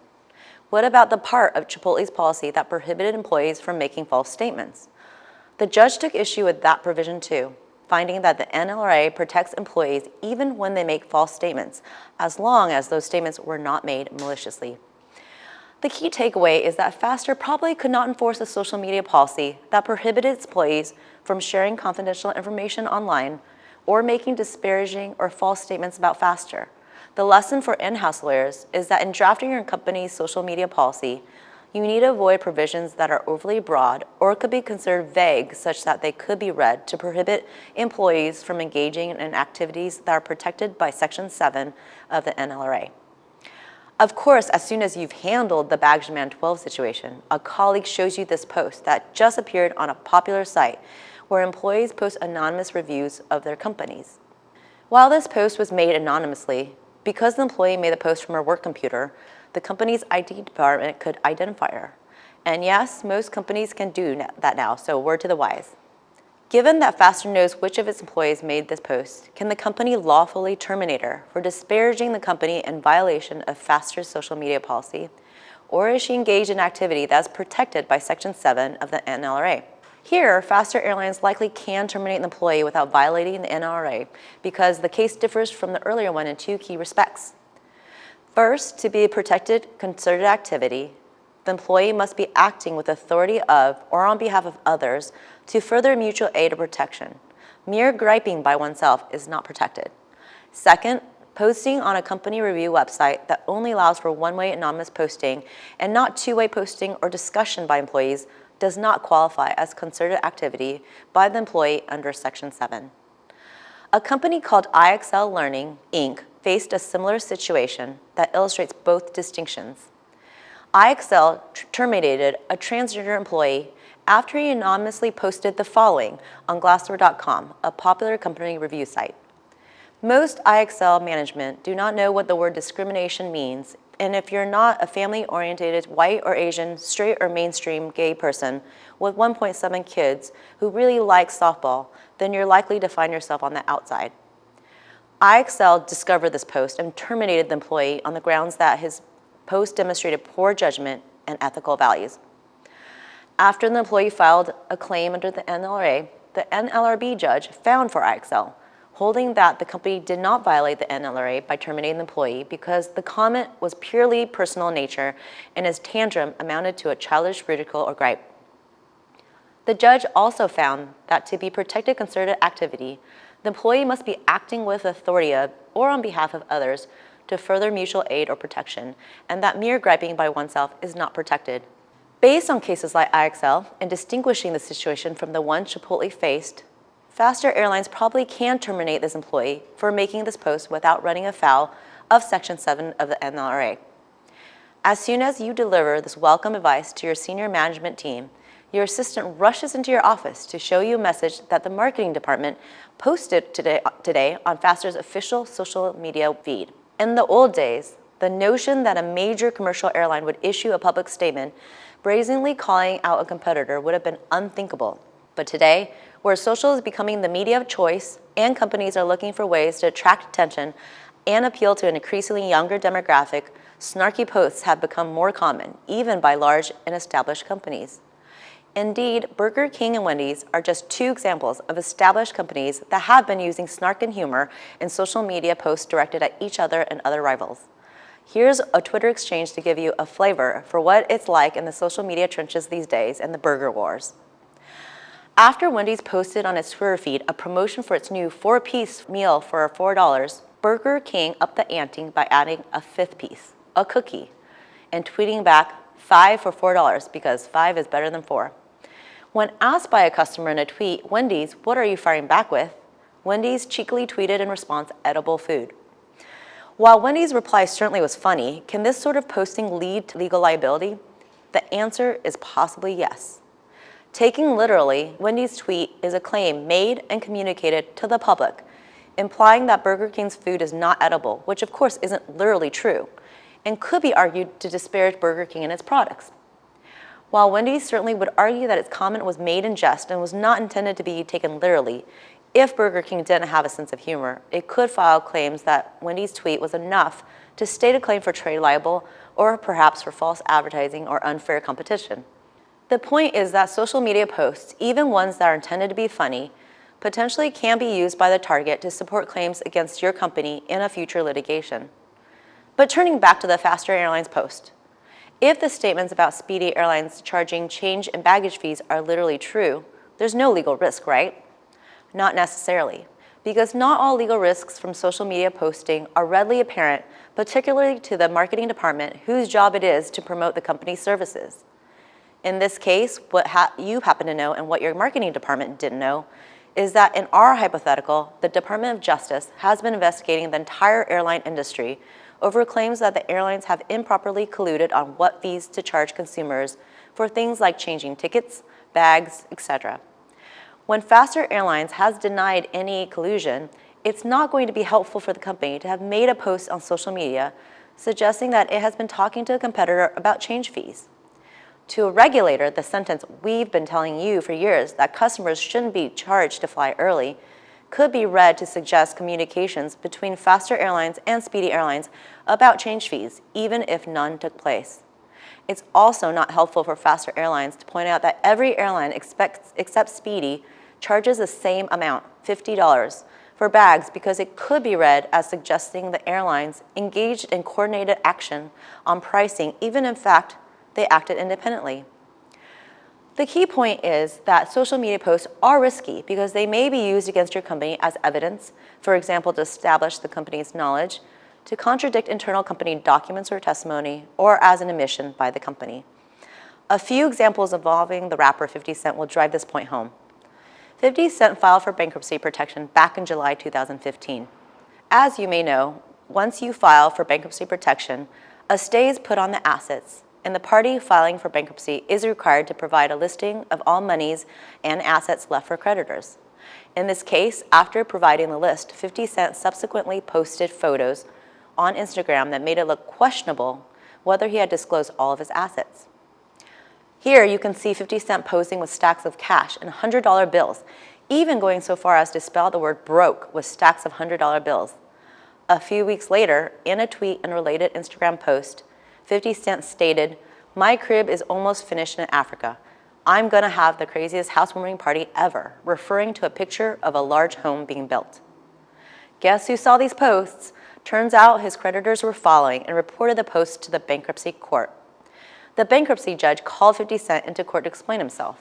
What about the part of Chipotle's policy that prohibited employees from making false statements? The judge took issue with that provision too, finding that the NLRA protects employees even when they make false statements, as long as those statements were not made maliciously. The key takeaway is that Faster probably could not enforce a social media policy that prohibited its employees from sharing confidential information online or making disparaging or false statements about Faster. The lesson for in-house lawyers is that in drafting your company's social media policy, you need to avoid provisions that are overly broad or could be considered vague such that they could be read to prohibit employees from engaging in activities that are protected by Section 7 of the NLRA. Of course, as soon as you've handled the Baggage Man 12 situation, a colleague shows you this post that just appeared on a popular site where employees post anonymous reviews of their companies. While this post was made anonymously, because the employee made the post from her work computer, the company's IT department could identify her. And yes, most companies can do that now, so word to the wise. Given that Faster knows which of its employees made this post, can the company lawfully terminate her for disparaging the company in violation of Faster's social media policy? Or is she engaged in activity that is protected by Section 7 of the NLRA? Here, Faster Airlines likely can terminate an employee without violating the NLRA because the case differs from the earlier one in two key respects. First, to be a protected concerted activity, the employee must be acting with authority of or on behalf of others to further mutual aid or protection. Mere griping by oneself is not protected. Second, posting on a company review website that only allows for one-way anonymous posting and not two-way posting or discussion by employees does not qualify as concerted activity by the employee under Section 7. A company called IXL Learning, Inc. faced a similar situation that illustrates both distinctions. IXL terminated a transgender employee after he anonymously posted the following on Glassdoor.com, a popular company review site. Most IXL management do not know what the word discrimination means, and if you're not a family-oriented white or Asian, straight or mainstream gay person with 1.7 kids who really like softball, then you're likely to find yourself on the outside. IXL discovered this post and terminated the employee on the grounds that his post demonstrated poor judgment and ethical values. After the employee filed a claim under the NLRA, the NLRB judge found for IXL, holding that the company did not violate the NLRA by terminating the employee because the comment was purely personal in nature and his tantrum amounted to a childish ridicule or gripe. The judge also found that to be protected concerted activity, the employee must be acting with authority of or on behalf of others to further mutual aid or protection, and that mere griping by oneself is not protected. Based on cases like IXL and distinguishing the situation from the one Chipotle faced, Faster Airlines probably can terminate this employee for making this post without running afoul of Section 7 of the NLRA. As soon as you deliver this welcome advice to your senior management team, your assistant rushes into your office to show you a message that the marketing department posted today on Faster's official social media feed. In the old days, the notion that a major commercial airline would issue a public statement brazenly calling out a competitor would have been unthinkable. But today, where social is becoming the media of choice and companies are looking for ways to attract attention and appeal to an increasingly younger demographic, snarky posts have become more common, even by large and established companies. Indeed, Burger King and Wendy's are just two examples of established companies that have been using snark and humor in social media posts directed at each other and other rivals. Here's a Twitter exchange to give you a flavor for what it's like in the social media trenches these days in the burger wars. After Wendy's posted on its Twitter feed a promotion for its new 4-piece meal for $4, Burger King upped the ante by adding a 5th piece, a cookie, and tweeting back 5 for $4 because 5 is better than 4. When asked by a customer in a tweet, Wendy's, what are you firing back with? Wendy's cheekily tweeted in response, edible food. While Wendy's reply certainly was funny, can this sort of posting lead to legal liability? The answer is possibly yes. Taking literally, Wendy's tweet is a claim made and communicated to the public, implying that Burger King's food is not edible, which of course isn't literally true, and could be argued to disparage Burger King and its products. While Wendy's certainly would argue that its comment was made in jest and was not intended to be taken literally, if Burger King didn't have a sense of humor, it could file claims that Wendy's tweet was enough to state a claim for trade libel or perhaps for false advertising or unfair competition. The point is that social media posts, even ones that are intended to be funny, potentially can be used by the target to support claims against your company in a future litigation. But turning back to the Faster Airlines post, If the statements about Speedy Airlines charging change and baggage fees are literally true, there's no legal risk, right? Not necessarily, because not all legal risks from social media posting are readily apparent, particularly to the marketing department whose job it is to promote the company's services. In this case, what you happen to know and what your marketing department didn't know is that in our hypothetical, the Department of Justice has been investigating the entire airline industry over claims that the airlines have improperly colluded on what fees to charge consumers for things like changing tickets, bags, etc. When Faster Airlines has denied any collusion, it's not going to be helpful for the company to have made a post on social media suggesting that it has been talking to a competitor about change fees. To a regulator, the sentence, "We've been telling you for years that customers shouldn't be charged to fly early," could be read to suggest communications between Faster Airlines and Speedy Airlines about change fees, even if none took place. It's also not helpful for Faster Airlines to point out that every airline except Speedy charges the same amount, $50, for bags, because it could be read as suggesting the airlines engaged in coordinated action on pricing, even in fact they acted independently. The key point is that social media posts are risky because they may be used against your company as evidence, for example, to establish the company's knowledge, to contradict internal company documents or testimony, or as an admission by the company. A few examples involving the rapper 50 Cent will drive this point home. 50 Cent filed for bankruptcy protection back in July 2015. As you may know, once you file for bankruptcy protection, a stay is put on the assets, and the party filing for bankruptcy is required to provide a listing of all monies and assets left for creditors. In this case, after providing the list, 50 Cent subsequently posted photos on Instagram that made it look questionable whether he had disclosed all of his assets. Here you can see 50 Cent posing with stacks of cash and $100 bills, even going so far as to spell the word broke with stacks of $100 bills. A few weeks later, in a tweet and related Instagram post, 50 Cent stated, "My crib is almost finished in Africa. I'm gonna have the craziest housewarming party ever," referring to a picture of a large home being built. Guess who saw these posts? Turns out his creditors were following and reported the posts to the bankruptcy court. The bankruptcy judge called 50 Cent into court to explain himself.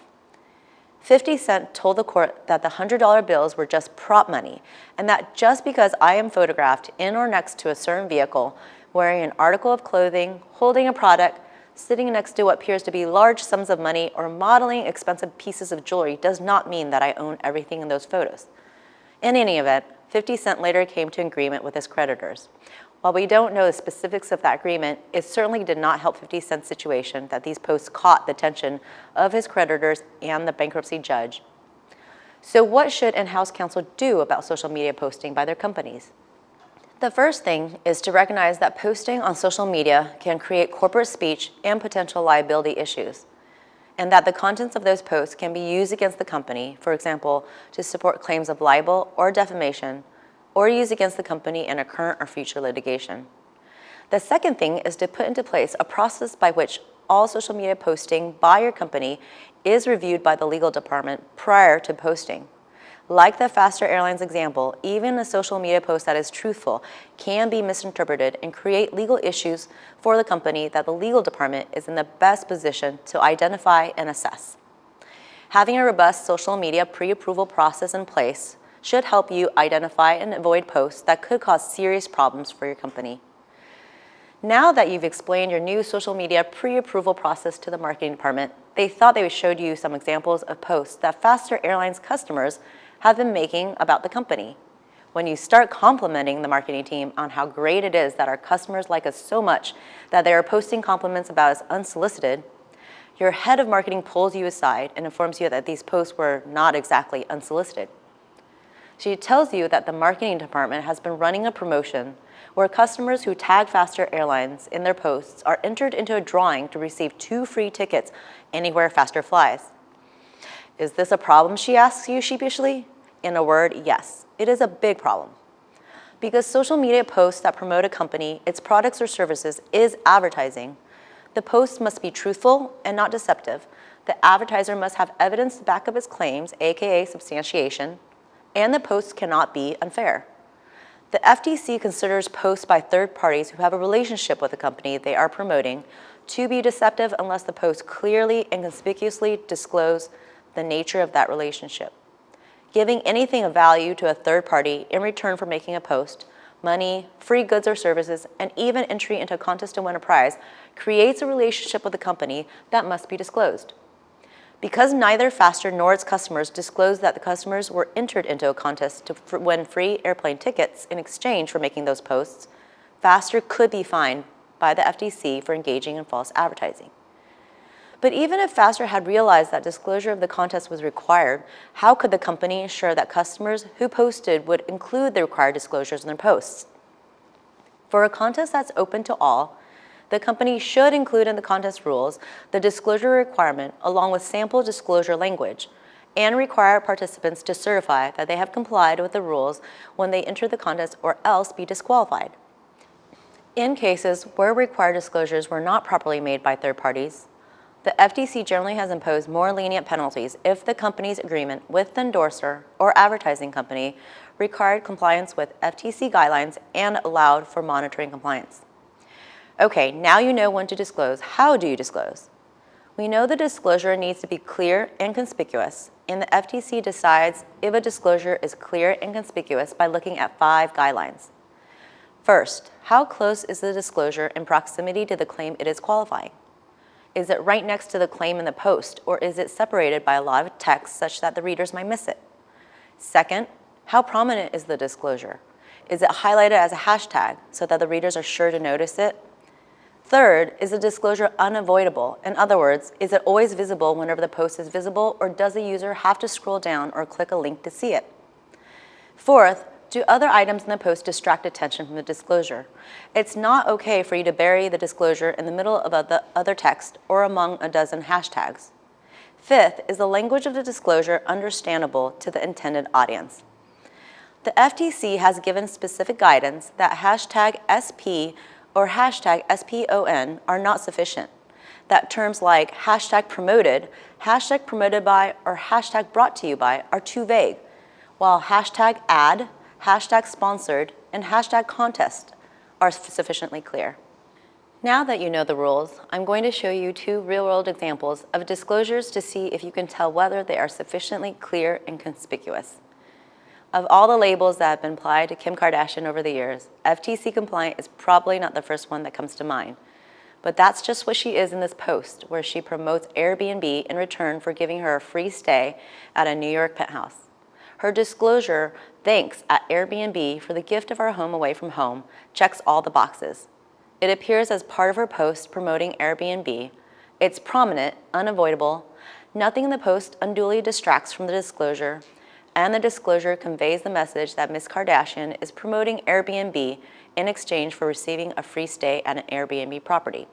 50 Cent told the court that the $100 bills were just prop money, and that just because I am photographed in or next to a certain vehicle, wearing an article of clothing, holding a product, sitting next to what appears to be large sums of money, or modeling expensive pieces of jewelry does not mean that I own everything in those photos. In any event, 50 Cent later came to agreement with his creditors. While we don't know the specifics of that agreement, it certainly did not help 50 Cent's situation that these posts caught the attention of his creditors and the bankruptcy judge. So what should in-house counsel do about social media posting by their companies? The first thing is to recognize that posting on social media can create corporate speech and potential liability issues, and that the contents of those posts can be used against the company, for example, to support claims of libel or defamation, or used against the company in a current or future litigation. The second thing is to put into place a process by which all social media posting by your company is reviewed by the legal department prior to posting. Like the Faster Airlines example, even a social media post that is truthful can be misinterpreted and create legal issues for the company that the legal department is in the best position to identify and assess. Having a robust social media pre-approval process in place should help you identify and avoid posts that could cause serious problems for your company. Now that you've explained your new social media pre-approval process to the marketing department, they thought they showed you some examples of posts that Faster Airlines customers have been making about the company. When you start complimenting the marketing team on how great it is that our customers like us so much that they are posting compliments about us unsolicited, your head of marketing pulls you aside and informs you that these posts were not exactly unsolicited. She tells you that the marketing department has been running a promotion where customers who tag Faster Airlines in their posts are entered into a drawing to receive 2 free tickets anywhere Faster flies. Is this a problem, she asks you sheepishly? In a word, yes, it is a big problem. Because social media posts that promote a company, its products or services is advertising, the posts must be truthful and not deceptive. The advertiser must have evidence to back up its claims, aka substantiation, and the posts cannot be unfair. The FTC considers posts by third parties who have a relationship with the company they are promoting to be deceptive unless the post clearly and conspicuously disclose the nature of that relationship. Giving anything of value to a third party in return for making a post, money, free goods or services, and even entry into a contest to win a prize creates a relationship with the company that must be disclosed. Because neither Faster nor its customers disclosed that the customers were entered into a contest to win free airplane tickets in exchange for making those posts, Faster could be fined by the FTC for engaging in false advertising. But even if Faster had realized that disclosure of the contest was required, how could the company ensure that customers who posted would include the required disclosures in their posts? For a contest that's open to all, the company should include in the contest rules the disclosure requirement along with sample disclosure language and require participants to certify that they have complied with the rules when they enter the contest or else be disqualified. In cases where required disclosures were not properly made by third parties, the FTC generally has imposed more lenient penalties if the company's agreement with the endorser or advertising company required compliance with FTC guidelines and allowed for monitoring compliance. Okay, now you know when to disclose. How do you disclose? We know the disclosure needs to be clear and conspicuous, and the FTC decides if a disclosure is clear and conspicuous by looking at 5 guidelines. First, how close is the disclosure in proximity to the claim it is qualifying? Is it right next to the claim in the post, or is it separated by a lot of text such that the readers might miss it? Second, how prominent is the disclosure? Is it highlighted as a hashtag so that the readers are sure to notice it? Third, is the disclosure unavoidable? In other words, is it always visible whenever the post is visible, or does the user have to scroll down or click a link to see it? Fourth, do other items in the post distract attention from the disclosure? It's not okay for you to bury the disclosure in the middle of the other text or among a dozen hashtags. Fifth, is the language of the disclosure understandable to the intended audience? The FTC has given specific guidance that hashtag SP or hashtag SPON are not sufficient, that terms like hashtag promoted by, or hashtag brought to you by are too vague, while hashtag ad, hashtag sponsored, and hashtag contest are sufficiently clear. Now that you know the rules, I'm going to show you 2 real-world examples of disclosures to see if you can tell whether they are sufficiently clear and conspicuous. Of all the labels that have been applied to Kim Kardashian over the years, FTC compliant is probably not the first one that comes to mind. But that's just what she is in this post, where she promotes Airbnb in return for giving her a free stay at a New York penthouse. Her disclosure, thanks at Airbnb for the gift of our home away from home, checks all the boxes. It appears as part of her post promoting Airbnb. It's prominent, unavoidable. Nothing in the post unduly distracts from the disclosure, and the disclosure conveys the message that Ms. Kardashian is promoting Airbnb in exchange for receiving a free stay at an Airbnb property.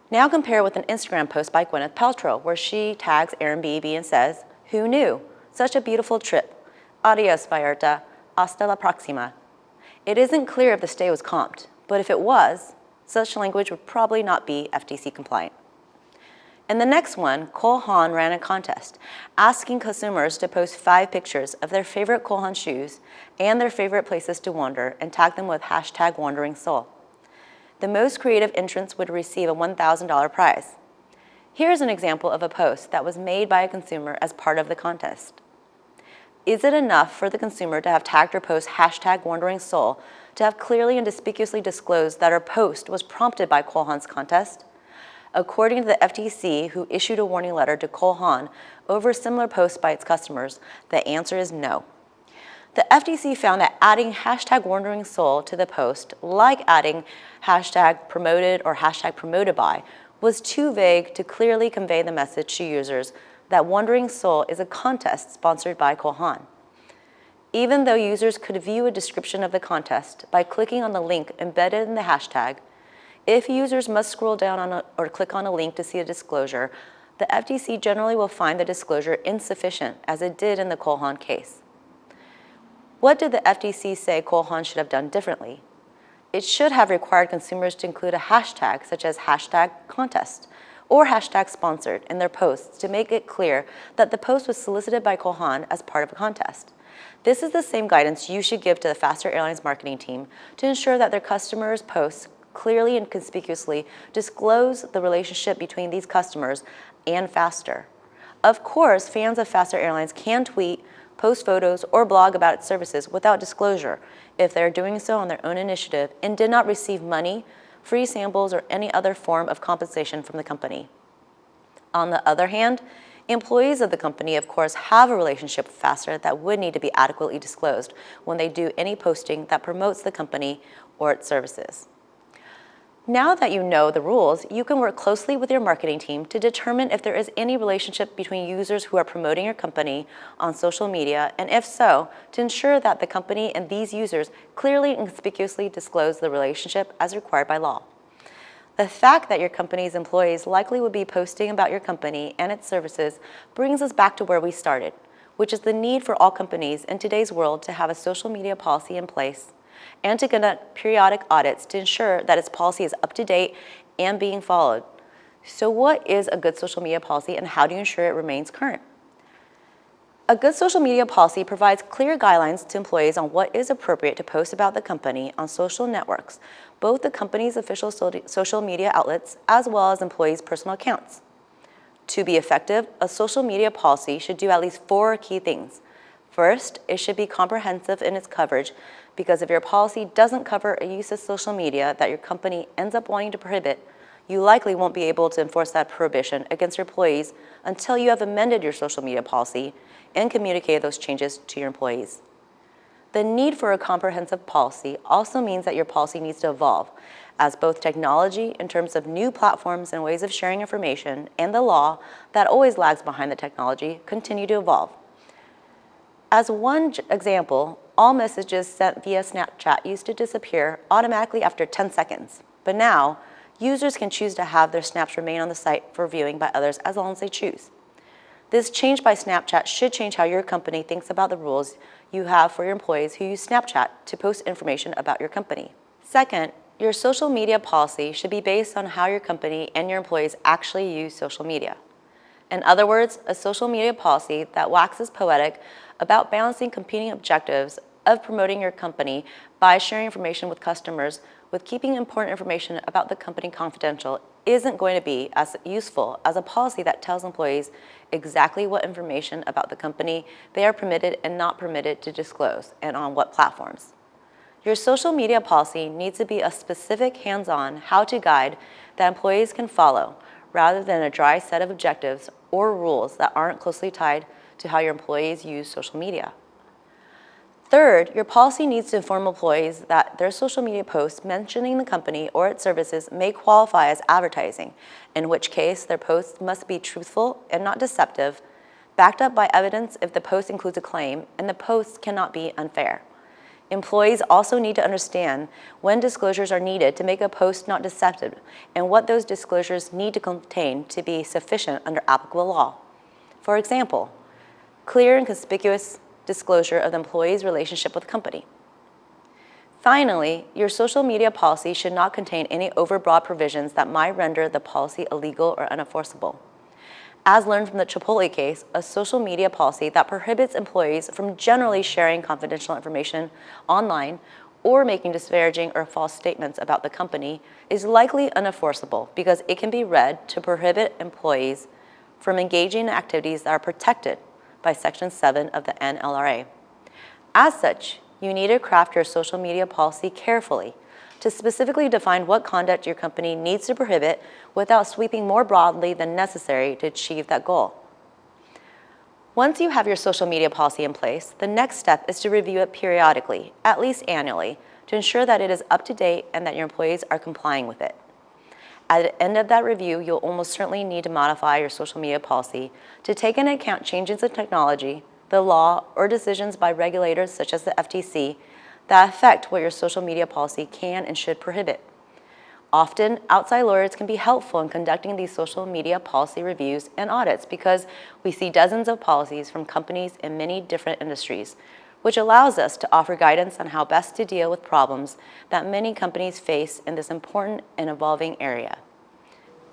Now compare with an Instagram post by Gwyneth Paltrow, where she tags Airbnb and says, "Who knew? Such a beautiful trip. Adios, Vallarta. Hasta la próxima." It isn't clear if the stay was comped, but if it was, such language would probably not be FTC compliant. In the next one, Cole Haan ran a contest, asking consumers to post 5 pictures of their favorite Cole Haan shoes and their favorite places to wander and tag them with hashtag Wandering Soul. The most creative entrants would receive a $1,000 prize. Here's an example of a post that was made by a consumer as part of the contest. Is it enough for the consumer to have tagged her post hashtag Wandering Soul to have clearly and conspicuously disclosed that her post was prompted by Cole Haan's contest? According to the FTC, who issued a warning letter to Cole Haan over similar posts by its customers, the answer is no. The FTC found that adding hashtag Wandering Soul to the post, like adding hashtag promoted or hashtag promoted by, was too vague to clearly convey the message to users that Wandering Soul is a contest sponsored by Cole Haan. Even though users could view a description of the contest by clicking on the link embedded in the hashtag, if users must scroll down or click on a link to see a disclosure, the FTC generally will find the disclosure insufficient, as it did in the Cole Haan case. What did the FTC say Cole Haan should have done differently? It should have required consumers to include a hashtag such as hashtag contest or hashtag sponsored in their posts to make it clear that the post was solicited by Cole Haan as part of a contest. This is the same guidance you should give to the Faster Airlines marketing team to ensure that their customers' posts clearly and conspicuously disclose the relationship between these customers and Faster. Of course, fans of Faster Airlines can tweet, post photos, or blog about its services without disclosure if they're doing so on their own initiative and did not receive money, free samples, or any other form of compensation from the company. On the other hand, employees of the company, of course, have a relationship with Faster that would need to be adequately disclosed when they do any posting that promotes the company or its services. Now that you know the rules, you can work closely with your marketing team to determine if there is any relationship between users who are promoting your company on social media, and if so, to ensure that the company and these users clearly and conspicuously disclose the relationship as required by law. The fact that your company's employees likely would be posting about your company and its services brings us back to where we started, which is the need for all companies in today's world to have a social media policy in place and to conduct periodic audits to ensure that its policy is up to date and being followed. So what is a good social media policy and how do you ensure it remains current? A good social media policy provides clear guidelines to employees on what is appropriate to post about the company on social networks, both the company's official social media outlets as well as employees' personal accounts. To be effective, a social media policy should do at least 4 key things. First, it should be comprehensive in its coverage, because if your policy doesn't cover a use of social media that your company ends up wanting to prohibit, you likely won't be able to enforce that prohibition against your employees until you have amended your social media policy and communicated those changes to your employees. The need for a comprehensive policy also means that your policy needs to evolve, as both technology in terms of new platforms and ways of sharing information and the law that always lags behind the technology continue to evolve. As one example, all messages sent via Snapchat used to disappear automatically after 10 seconds, but now users can choose to have their snaps remain on the site for viewing by others as long as they choose. This change by Snapchat should change how your company thinks about the rules you have for your employees who use Snapchat to post information about your company. Second, your social media policy should be based on how your company and your employees actually use social media. In other words, a social media policy that waxes poetic about balancing competing objectives of promoting your company by sharing information with customers with keeping important information about the company confidential isn't going to be as useful as a policy that tells employees exactly what information about the company they are permitted and not permitted to disclose and on what platforms. Your social media policy needs to be a specific hands-on how-to guide that employees can follow rather than a dry set of objectives or rules that aren't closely tied to how your employees use social media. Third, your policy needs to inform employees that their social media posts mentioning the company or its services may qualify as advertising, in which case their posts must be truthful and not deceptive, backed up by evidence if the post includes a claim, and the posts cannot be unfair. Employees also need to understand when disclosures are needed to make a post not deceptive and what those disclosures need to contain to be sufficient under applicable law. For example, clear and conspicuous disclosure of the employee's relationship with the company. Finally, your social media policy should not contain any overbroad provisions that might render the policy illegal or unenforceable. As learned from the Chipotle case, a social media policy that prohibits employees from generally sharing confidential information online or making disparaging or false statements about the company is likely unenforceable because it can be read to prohibit employees from engaging in activities that are protected by Section 7 of the NLRA. As such, you need to craft your social media policy carefully to specifically define what conduct your company needs to prohibit without sweeping more broadly than necessary to achieve that goal. Once you have your social media policy in place, the next step is to review it periodically, at least annually, to ensure that it is up to date and that your employees are complying with it. At the end of that review, you'll almost certainly need to modify your social media policy to take into account changes in technology, the law, or decisions by regulators such as the FTC that affect what your social media policy can and should prohibit. Often, outside lawyers can be helpful in conducting these social media policy reviews and audits because we see dozens of policies from companies in many different industries, which allows us to offer guidance on how best to deal with problems that many companies face in this important and evolving area.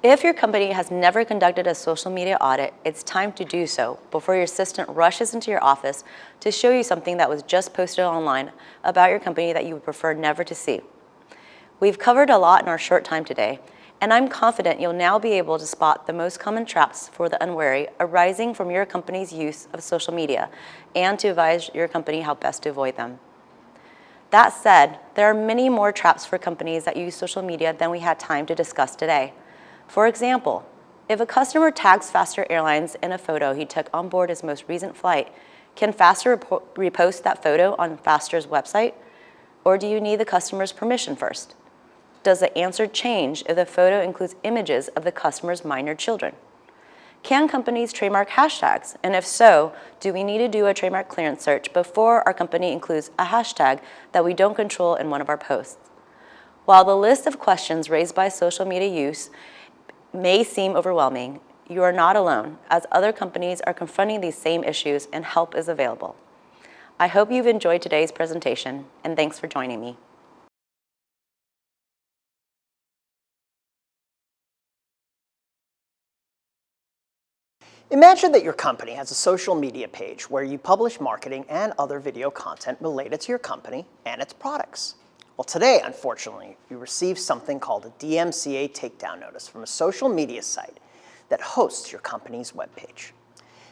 If your company has never conducted a social media audit, it's time to do so before your assistant rushes into your office to show you something that was just posted online about your company that you would prefer never to see. We've covered a lot in our short time today, and I'm confident you'll now be able to spot the most common traps for the unwary arising from your company's use of social media and to advise your company how best to avoid them. That said, there are many more traps for companies that use social media than we had time to discuss today. For example, if a customer tags Faster Airlines in a photo he took on board his most recent flight, can Faster repost that photo on Faster's website? Or do you need the customer's permission first? Does the answer change if the photo includes images of the customer's minor children? Can companies trademark hashtags? And if so, do we need to do a trademark clearance search before our company includes a hashtag that we don't control in one of our posts? While the list of questions raised by social media use may seem overwhelming, you are not alone, as other companies are confronting these same issues and help is available. I hope you've enjoyed today's presentation, and thanks for joining me. Imagine that your company has a social media page where you publish marketing and other video content related to your company and its products. Well, today, unfortunately, you received something called a DMCA takedown notice from a social media site that hosts your company's webpage.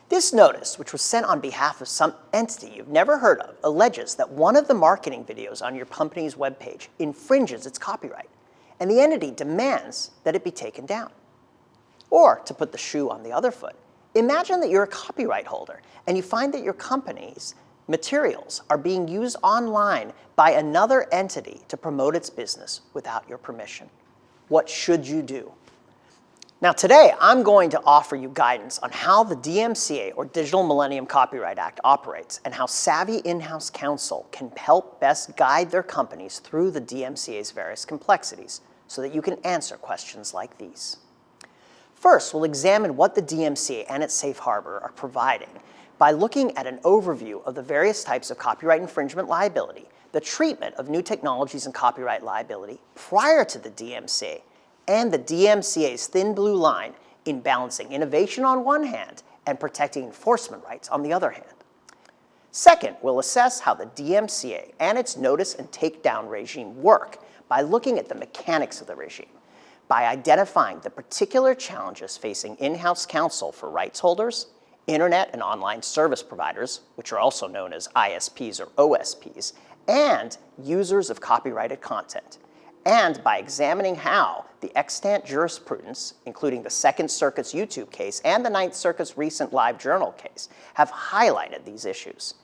This notice, which was sent on behalf of some entity you've never heard of, alleges that one of the marketing videos on your company's webpage infringes its copyright, and the entity demands that it be taken down. Or, to put the shoe on the other foot, imagine that you're a copyright holder and you find that your company's materials are being used online by another entity to promote its business without your permission. What should you do? Now today, I'm going to offer you guidance on how the DMCA, or Digital Millennium Copyright Act, operates and how savvy in-house counsel can help best guide their companies through the DMCA's various complexities so that you can answer questions like these. First, we'll examine what the DMCA and its safe harbor are providing by looking at an overview of the various types of copyright infringement liability, the treatment of new technologies and copyright liability prior to the DMCA, and the DMCA's thin blue line in balancing innovation on one hand and protecting enforcement rights on the other hand. Second, we'll assess how the DMCA and its notice and takedown regime work by looking at the mechanics of the regime, by identifying the particular challenges facing in-house counsel for rights holders, internet and online service providers, which are also known as ISPs or OSPs, and users of copyrighted content, and by examining how the extant jurisprudence, including the Second Circuit's YouTube case and the Ninth Circuit's recent Live Journal case, have highlighted these issues.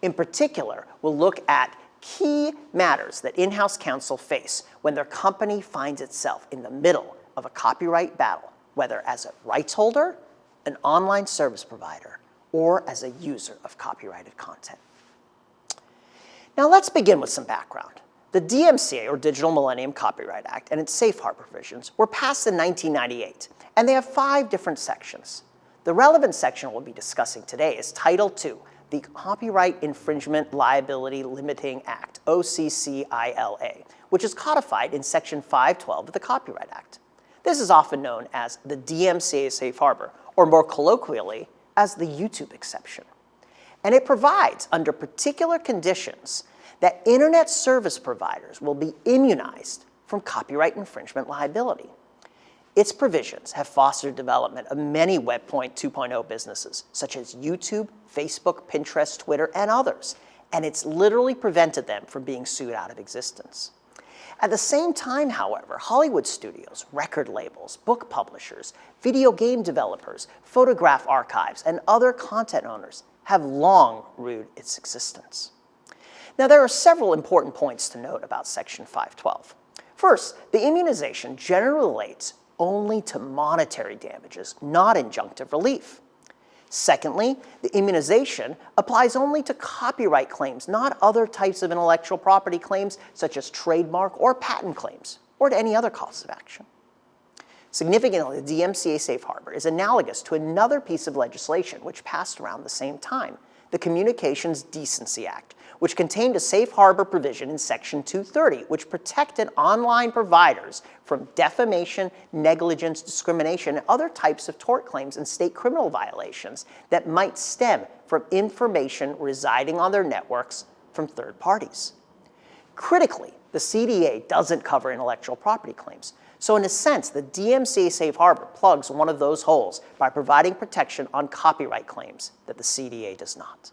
In particular, we'll look at key matters that in-house counsel face when their company finds itself in the middle of a copyright battle, whether as a rights holder, an online service provider, or as a user of copyrighted content. Now let's begin with some background. The DMCA, or Digital Millennium Copyright Act, and its safe harbor provisions were passed in 1998, and they have 5 different sections. The relevant section we'll be discussing today is Title II, the Copyright Infringement Liability Limiting Act, OCCILA, which is codified in Section 512 of the Copyright Act. This is often known as the DMCA safe harbor, or more colloquially, as the YouTube exception. And it provides, under particular conditions, that internet service providers will be immunized from copyright infringement liability. Its provisions have fostered development of many WebPoint 2.0 businesses, such as YouTube, Facebook, Pinterest, Twitter, and others, and it's literally prevented them from being sued out of existence. At the same time, however, Hollywood studios, record labels, book publishers, video game developers, photograph archives, and other content owners have long rued its existence. Now, there are several important points to note about Section 512. First, the immunization generally relates only to monetary damages, not injunctive relief. Secondly, the immunization applies only to copyright claims, not other types of intellectual property claims such as trademark or patent claims, or to any other cause of action. Significantly, the DMCA safe harbor is analogous to another piece of legislation which passed around the same time, the Communications Decency Act, which contained a safe harbor provision in Section 230, which protected online providers from defamation, negligence, discrimination, and other types of tort claims and state criminal violations that might stem from information residing on their networks from third parties. Critically, the CDA doesn't cover intellectual property claims. So in a sense, the DMCA safe harbor plugs one of those holes by providing protection on copyright claims that the CDA does not.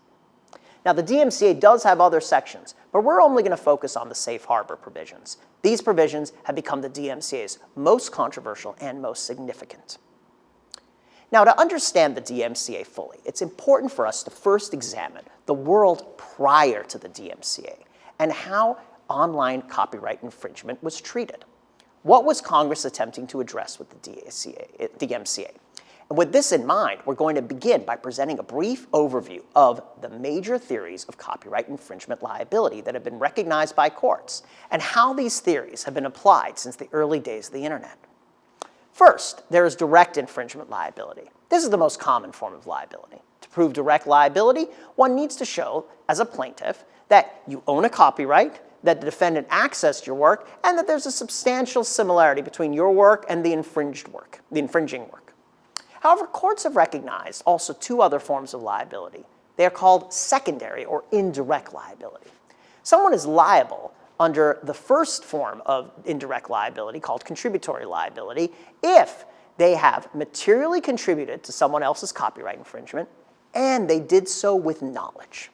Now, the DMCA does have other sections, but we're only going to focus on the safe harbor provisions. These provisions have become the DMCA's most controversial and most significant. Now, to understand the DMCA fully, it's important for us to first examine the world prior to the DMCA and how online copyright infringement was treated. What was Congress attempting to address with the DMCA? And with this in mind, we're going to begin by presenting a brief overview of the major theories of copyright infringement liability that have been recognized by courts and how these theories have been applied since the early days of the internet. First, there is direct infringement liability. This is the most common form of liability. To prove direct liability, one needs to show, as a plaintiff, that you own a copyright, that the defendant accessed your work, and that there's a substantial similarity between your work and the infringing work. However, courts have recognized also two other forms of liability. They are called secondary or indirect liability. Someone is liable under the first form of indirect liability, called contributory liability, if they have materially contributed to someone else's copyright infringement and they did so with knowledge.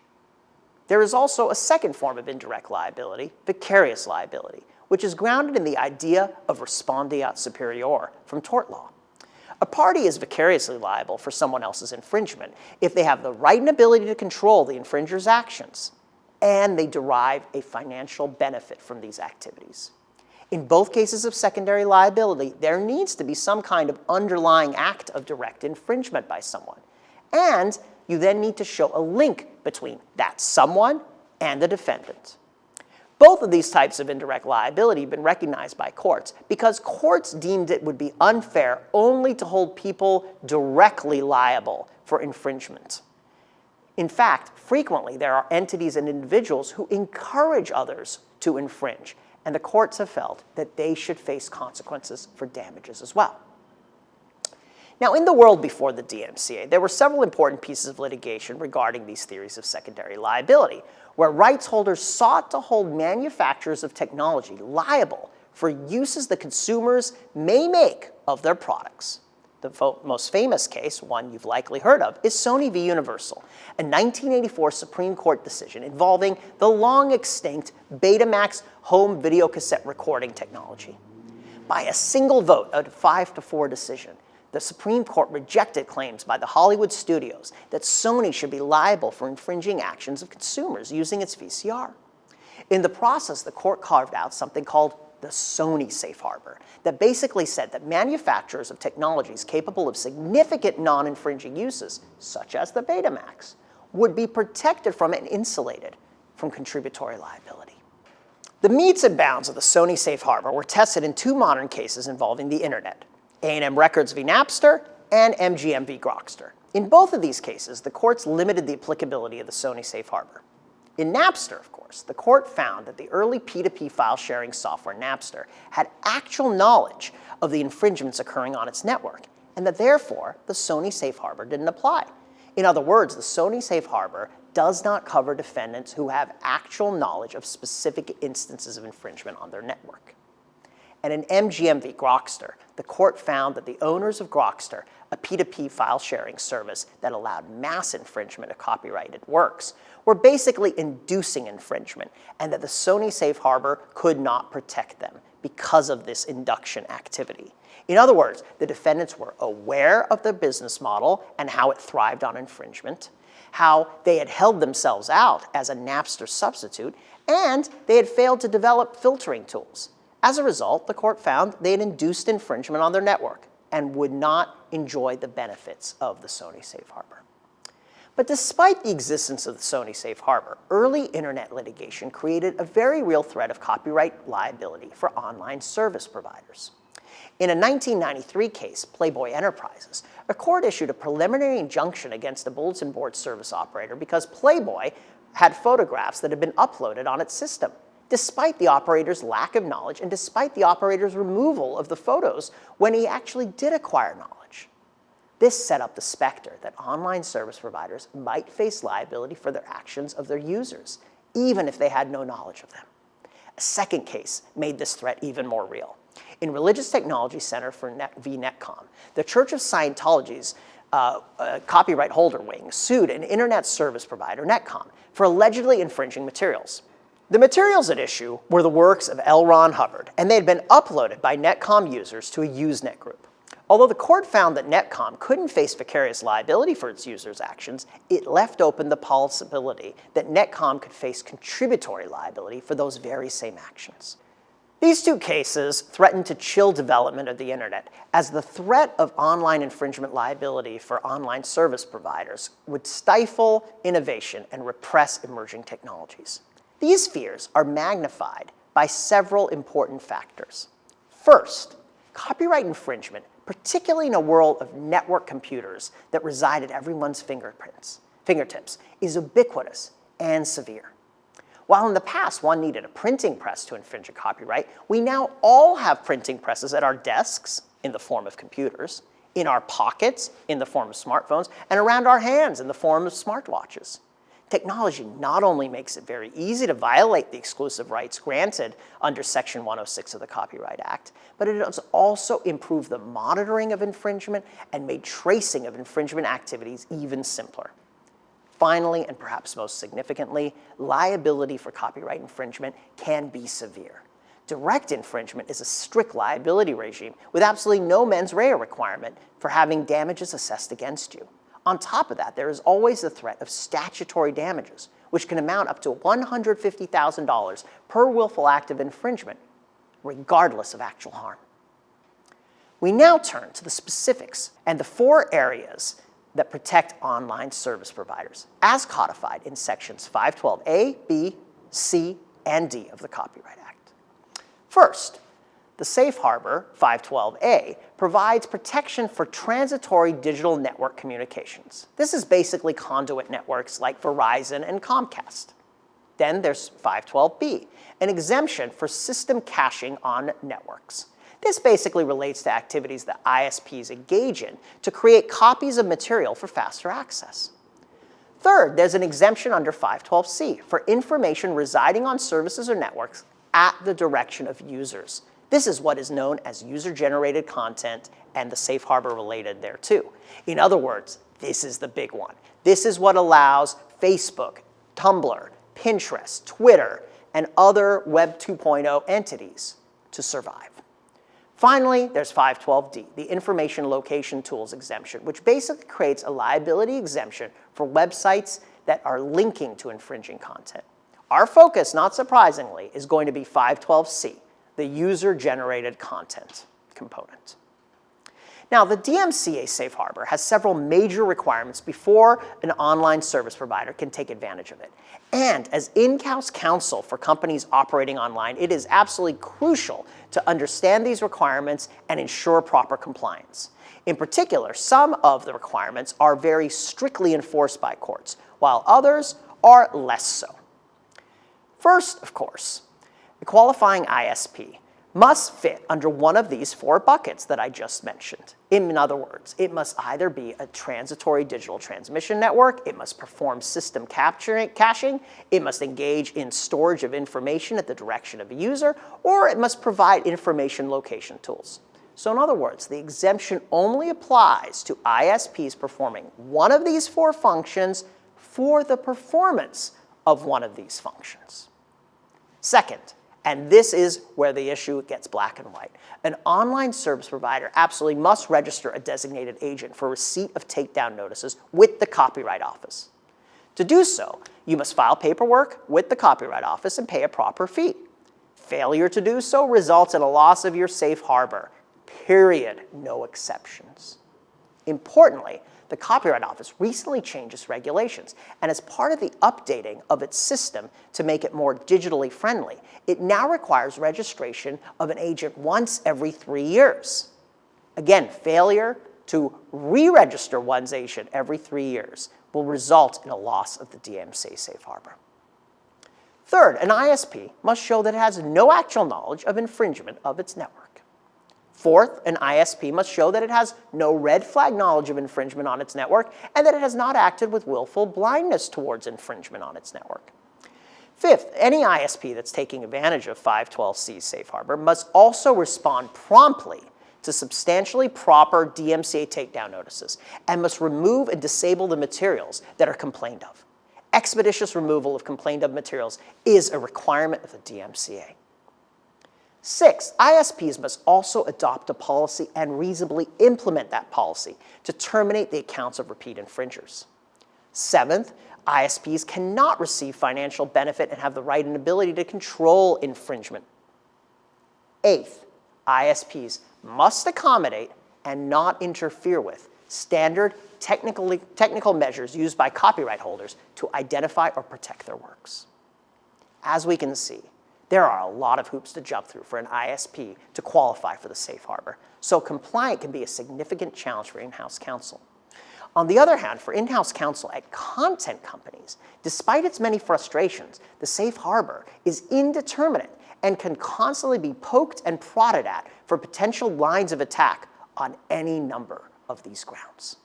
There is also a second form of indirect liability, vicarious liability, which is grounded in the idea of respondeat superior from tort law. A party is vicariously liable for someone else's infringement if they have the right and ability to control the infringer's actions, and they derive a financial benefit from these activities. In both cases of secondary liability, there needs to be some kind of underlying act of direct infringement by someone, and you then need to show a link between that someone and the defendant. Both of these types of indirect liability have been recognized by courts because courts deemed it would be unfair only to hold people directly liable for infringement. In fact, frequently there are entities and individuals who encourage others to infringe, and the courts have felt that they should face consequences for damages as well. Now, in the world before the DMCA, there were several important pieces of litigation regarding these theories of secondary liability, where rights holders sought to hold manufacturers of technology liable for uses the consumers may make of their products. The most famous case, one you've likely heard of, is Sony v. Universal, a 1984 Supreme Court decision involving the long-extinct Betamax home videocassette recording technology. By a single vote, a 5-4 decision, the Supreme Court rejected claims by the Hollywood studios that Sony should be liable for infringing actions of consumers using its VCR. In the process, the court carved out something called the Sony safe harbor that basically said that manufacturers of technologies capable of significant non-infringing uses, such as the Betamax, would be protected from and insulated from contributory liability. The metes and bounds of the Sony safe harbor were tested in two modern cases involving the internet, A&M Records v. Napster and MGM v. Grokster. In both of these cases, the courts limited the applicability of the Sony safe harbor. In Napster, of course, the court found that the early P2P file sharing software Napster had actual knowledge of the infringements occurring on its network, and that therefore the Sony safe harbor didn't apply. In other words, the Sony safe harbor does not cover defendants who have actual knowledge of specific instances of infringement on their network. And in MGM v. Grokster, the court found that the owners of Grokster, a P2P file sharing service that allowed mass infringement of copyrighted works, were basically inducing infringement, and that the Sony safe harbor could not protect them because of this induction activity. In other words, the defendants were aware of their business model and how it thrived on infringement, how they had held themselves out as a Napster substitute, and they had failed to develop filtering tools. As a result, the court found they had induced infringement on their network and would not enjoy the benefits of the Sony safe harbor. But despite the existence of the Sony safe harbor, early internet litigation created a very real threat of copyright liability for online service providers. In a 1993 case, Playboy Enterprises, a court issued a preliminary injunction against a bulletin board service operator because Playboy had photographs that had been uploaded on its system, despite the operator's lack of knowledge and despite the operator's removal of the photos when he actually did acquire knowledge. This set up the specter that online service providers might face liability for their actions of their users, even if they had no knowledge of them. A second case made this threat even more real. In Religious Technology Center for Netcom, the Church of Scientology's copyright holder wing sued an internet service provider, Netcom, for allegedly infringing materials. The materials at issue were the works of L. Ron Hubbard, and they had been uploaded by Netcom users to a Usenet group. Although the court found that Netcom couldn't face vicarious liability for its users' actions, it left open the possibility that Netcom could face contributory liability for those very same actions. These two cases threatened to chill development of the internet, as the threat of online infringement liability for online service providers would stifle innovation and repress emerging technologies. These fears are magnified by several important factors. First, copyright infringement, particularly in a world of network computers that reside at everyone's fingertips, is ubiquitous and severe. While in the past one needed a printing press to infringe a copyright, we now all have printing presses at our desks in the form of computers, in our pockets in the form of smartphones, and around our hands in the form of smartwatches. Technology not only makes it very easy to violate the exclusive rights granted under Section 106 of the Copyright Act, but it has also improved the monitoring of infringement and made tracing of infringement activities even simpler. Finally, and perhaps most significantly, liability for copyright infringement can be severe. Direct infringement is a strict liability regime with absolutely no mens rea requirement for having damages assessed against you. On top of that, there is always the threat of statutory damages, which can amount up to $150,000 per willful act of infringement, regardless of actual harm. We now turn to the specifics and the 4 areas that protect online service providers, as codified in sections 512A, B, C, and D of the Copyright Act. First, the safe harbor, 512A, provides protection for transitory digital network communications. This is basically conduit networks like Verizon and Comcast. Then there's 512B, an exemption for system caching on networks. This basically relates to activities that ISPs engage in to create copies of material for faster access. Third, there's an exemption under 512C for information residing on services or networks at the direction of users. This is what is known as user-generated content and the safe harbor related thereto. In other words, this is the big one. This is what allows Facebook, Tumblr, Pinterest, Twitter, and other Web 2.0 entities to survive. Finally, there's 512D, the Information Location Tools exemption, which basically creates a liability exemption for websites that are linking to infringing content. Our focus, not surprisingly, is going to be 512C, the user-generated content component. Now, the DMCA safe harbor has several major requirements before an online service provider can take advantage of it. And as in-house counsel for companies operating online, it is absolutely crucial to understand these requirements and ensure proper compliance. In particular, some of the requirements are very strictly enforced by courts, while others are less so. First, of course, the qualifying ISP must fit under one of these 4 buckets that I just mentioned. In other words, it must either be a transitory digital transmission network, it must perform system caching, it must engage in storage of information at the direction of a user, or it must provide information location tools. So in other words, the exemption only applies to ISPs performing one of these 4 functions for the performance of one of these functions. Second, and this is where the issue gets black and white, an online service provider absolutely must register a designated agent for receipt of takedown notices with the Copyright Office. To do so, you must file paperwork with the Copyright Office and pay a proper fee. Failure to do so results in a loss of your safe harbor. Period. No exceptions. Importantly, the Copyright Office recently changed its regulations, and as part of the updating of its system to make it more digitally friendly, it now requires registration of an agent once every 3 years. Again, failure to re-register one's agent every 3 years will result in a loss of the DMCA safe harbor. Third, an ISP must show that it has no actual knowledge of infringement of its network. Fourth, an ISP must show that it has no red flag knowledge of infringement on its network and that it has not acted with willful blindness towards infringement on its network. Fifth, any ISP that's taking advantage of 512C's safe harbor must also respond promptly to substantially proper DMCA takedown notices and must remove and disable the materials that are complained of. Expeditious removal of complained of materials is a requirement of the DMCA. Six, ISPs must also adopt a policy and reasonably implement that policy to terminate the accounts of repeat infringers. Seventh, ISPs cannot receive financial benefit and have the right and ability to control infringement. Eighth, ISPs must accommodate and not interfere with standard technical measures used by copyright holders to identify or protect their works. As we can see, there are a lot of hoops to jump through for an ISP to qualify for the safe harbor, so compliance can be a significant challenge for in-house counsel. On the other hand, for in-house counsel at content companies, despite its many frustrations, the safe harbor is indeterminate and can constantly be poked and prodded at for potential lines of attack on any number of these grounds.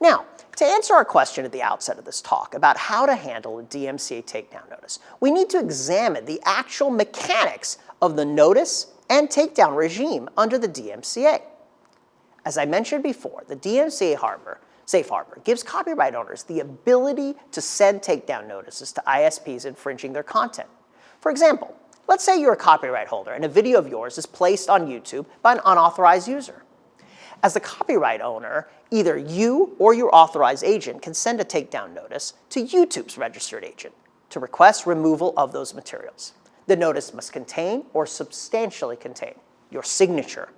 Now, to answer our question at the outset of this talk about how to handle a DMCA takedown notice, we need to examine the actual mechanics of the notice and takedown regime under the DMCA. As I mentioned before, the DMCA safe harbor gives copyright owners the ability to send takedown notices to ISPs infringing their content. For example, let's say you're a copyright holder and a video of yours is placed on YouTube by an unauthorized user. As the copyright owner, either you or your authorized agent can send a takedown notice to YouTube's registered agent to request removal of those materials. The notice must contain or substantially contain your signature,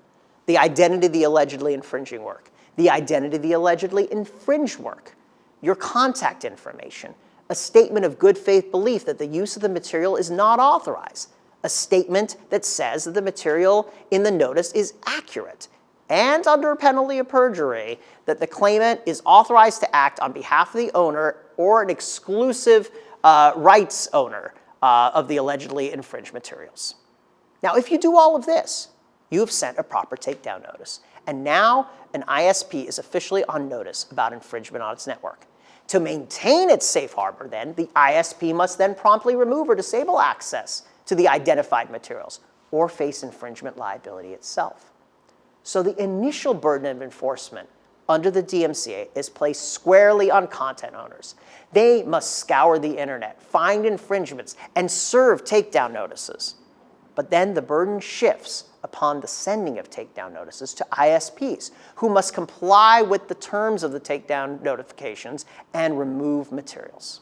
the identity of the allegedly infringing work, the identity of the allegedly infringed work, your contact information, a statement of good faith belief that the use of the material is not authorized, a statement that says that the material in the notice is accurate, and under penalty of perjury, that the claimant is authorized to act on behalf of the owner or an exclusive rights owner of the allegedly infringed materials. Now, if you do all of this, you have sent a proper takedown notice, and now an ISP is officially on notice about infringement on its network. To maintain its safe harbor, then, the ISP must then promptly remove or disable access to the identified materials or face infringement liability itself. So the initial burden of enforcement under the DMCA is placed squarely on content owners. They must scour the internet, find infringements, and serve takedown notices. But then the burden shifts upon the sending of takedown notices to ISPs, who must comply with the terms of the takedown notifications and remove materials.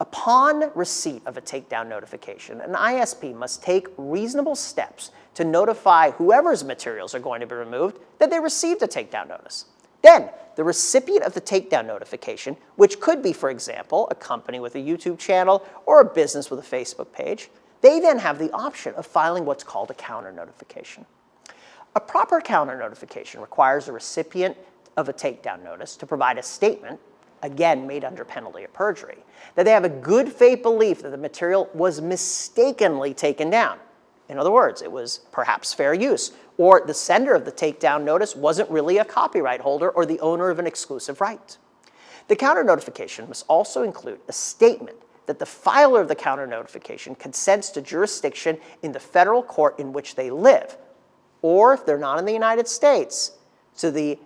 Upon receipt of a takedown notification, an ISP must take reasonable steps to notify whoever's materials are going to be removed that they received a takedown notice. Then, the recipient of the takedown notification, which could be, for example, a company with a YouTube channel or a business with a Facebook page, they then have the option of filing what's called a counter notification. A proper counter notification requires the recipient of a takedown notice to provide a statement, again made under penalty of perjury, that they have a good faith belief that the material was mistakenly taken down. In other words, it was perhaps fair use, or the sender of the takedown notice wasn't really a copyright holder or the owner of an exclusive right. The counter notification must also include a statement that the filer of the counter notification consents to jurisdiction in the federal court in which they live, or if they're not in the United States, to the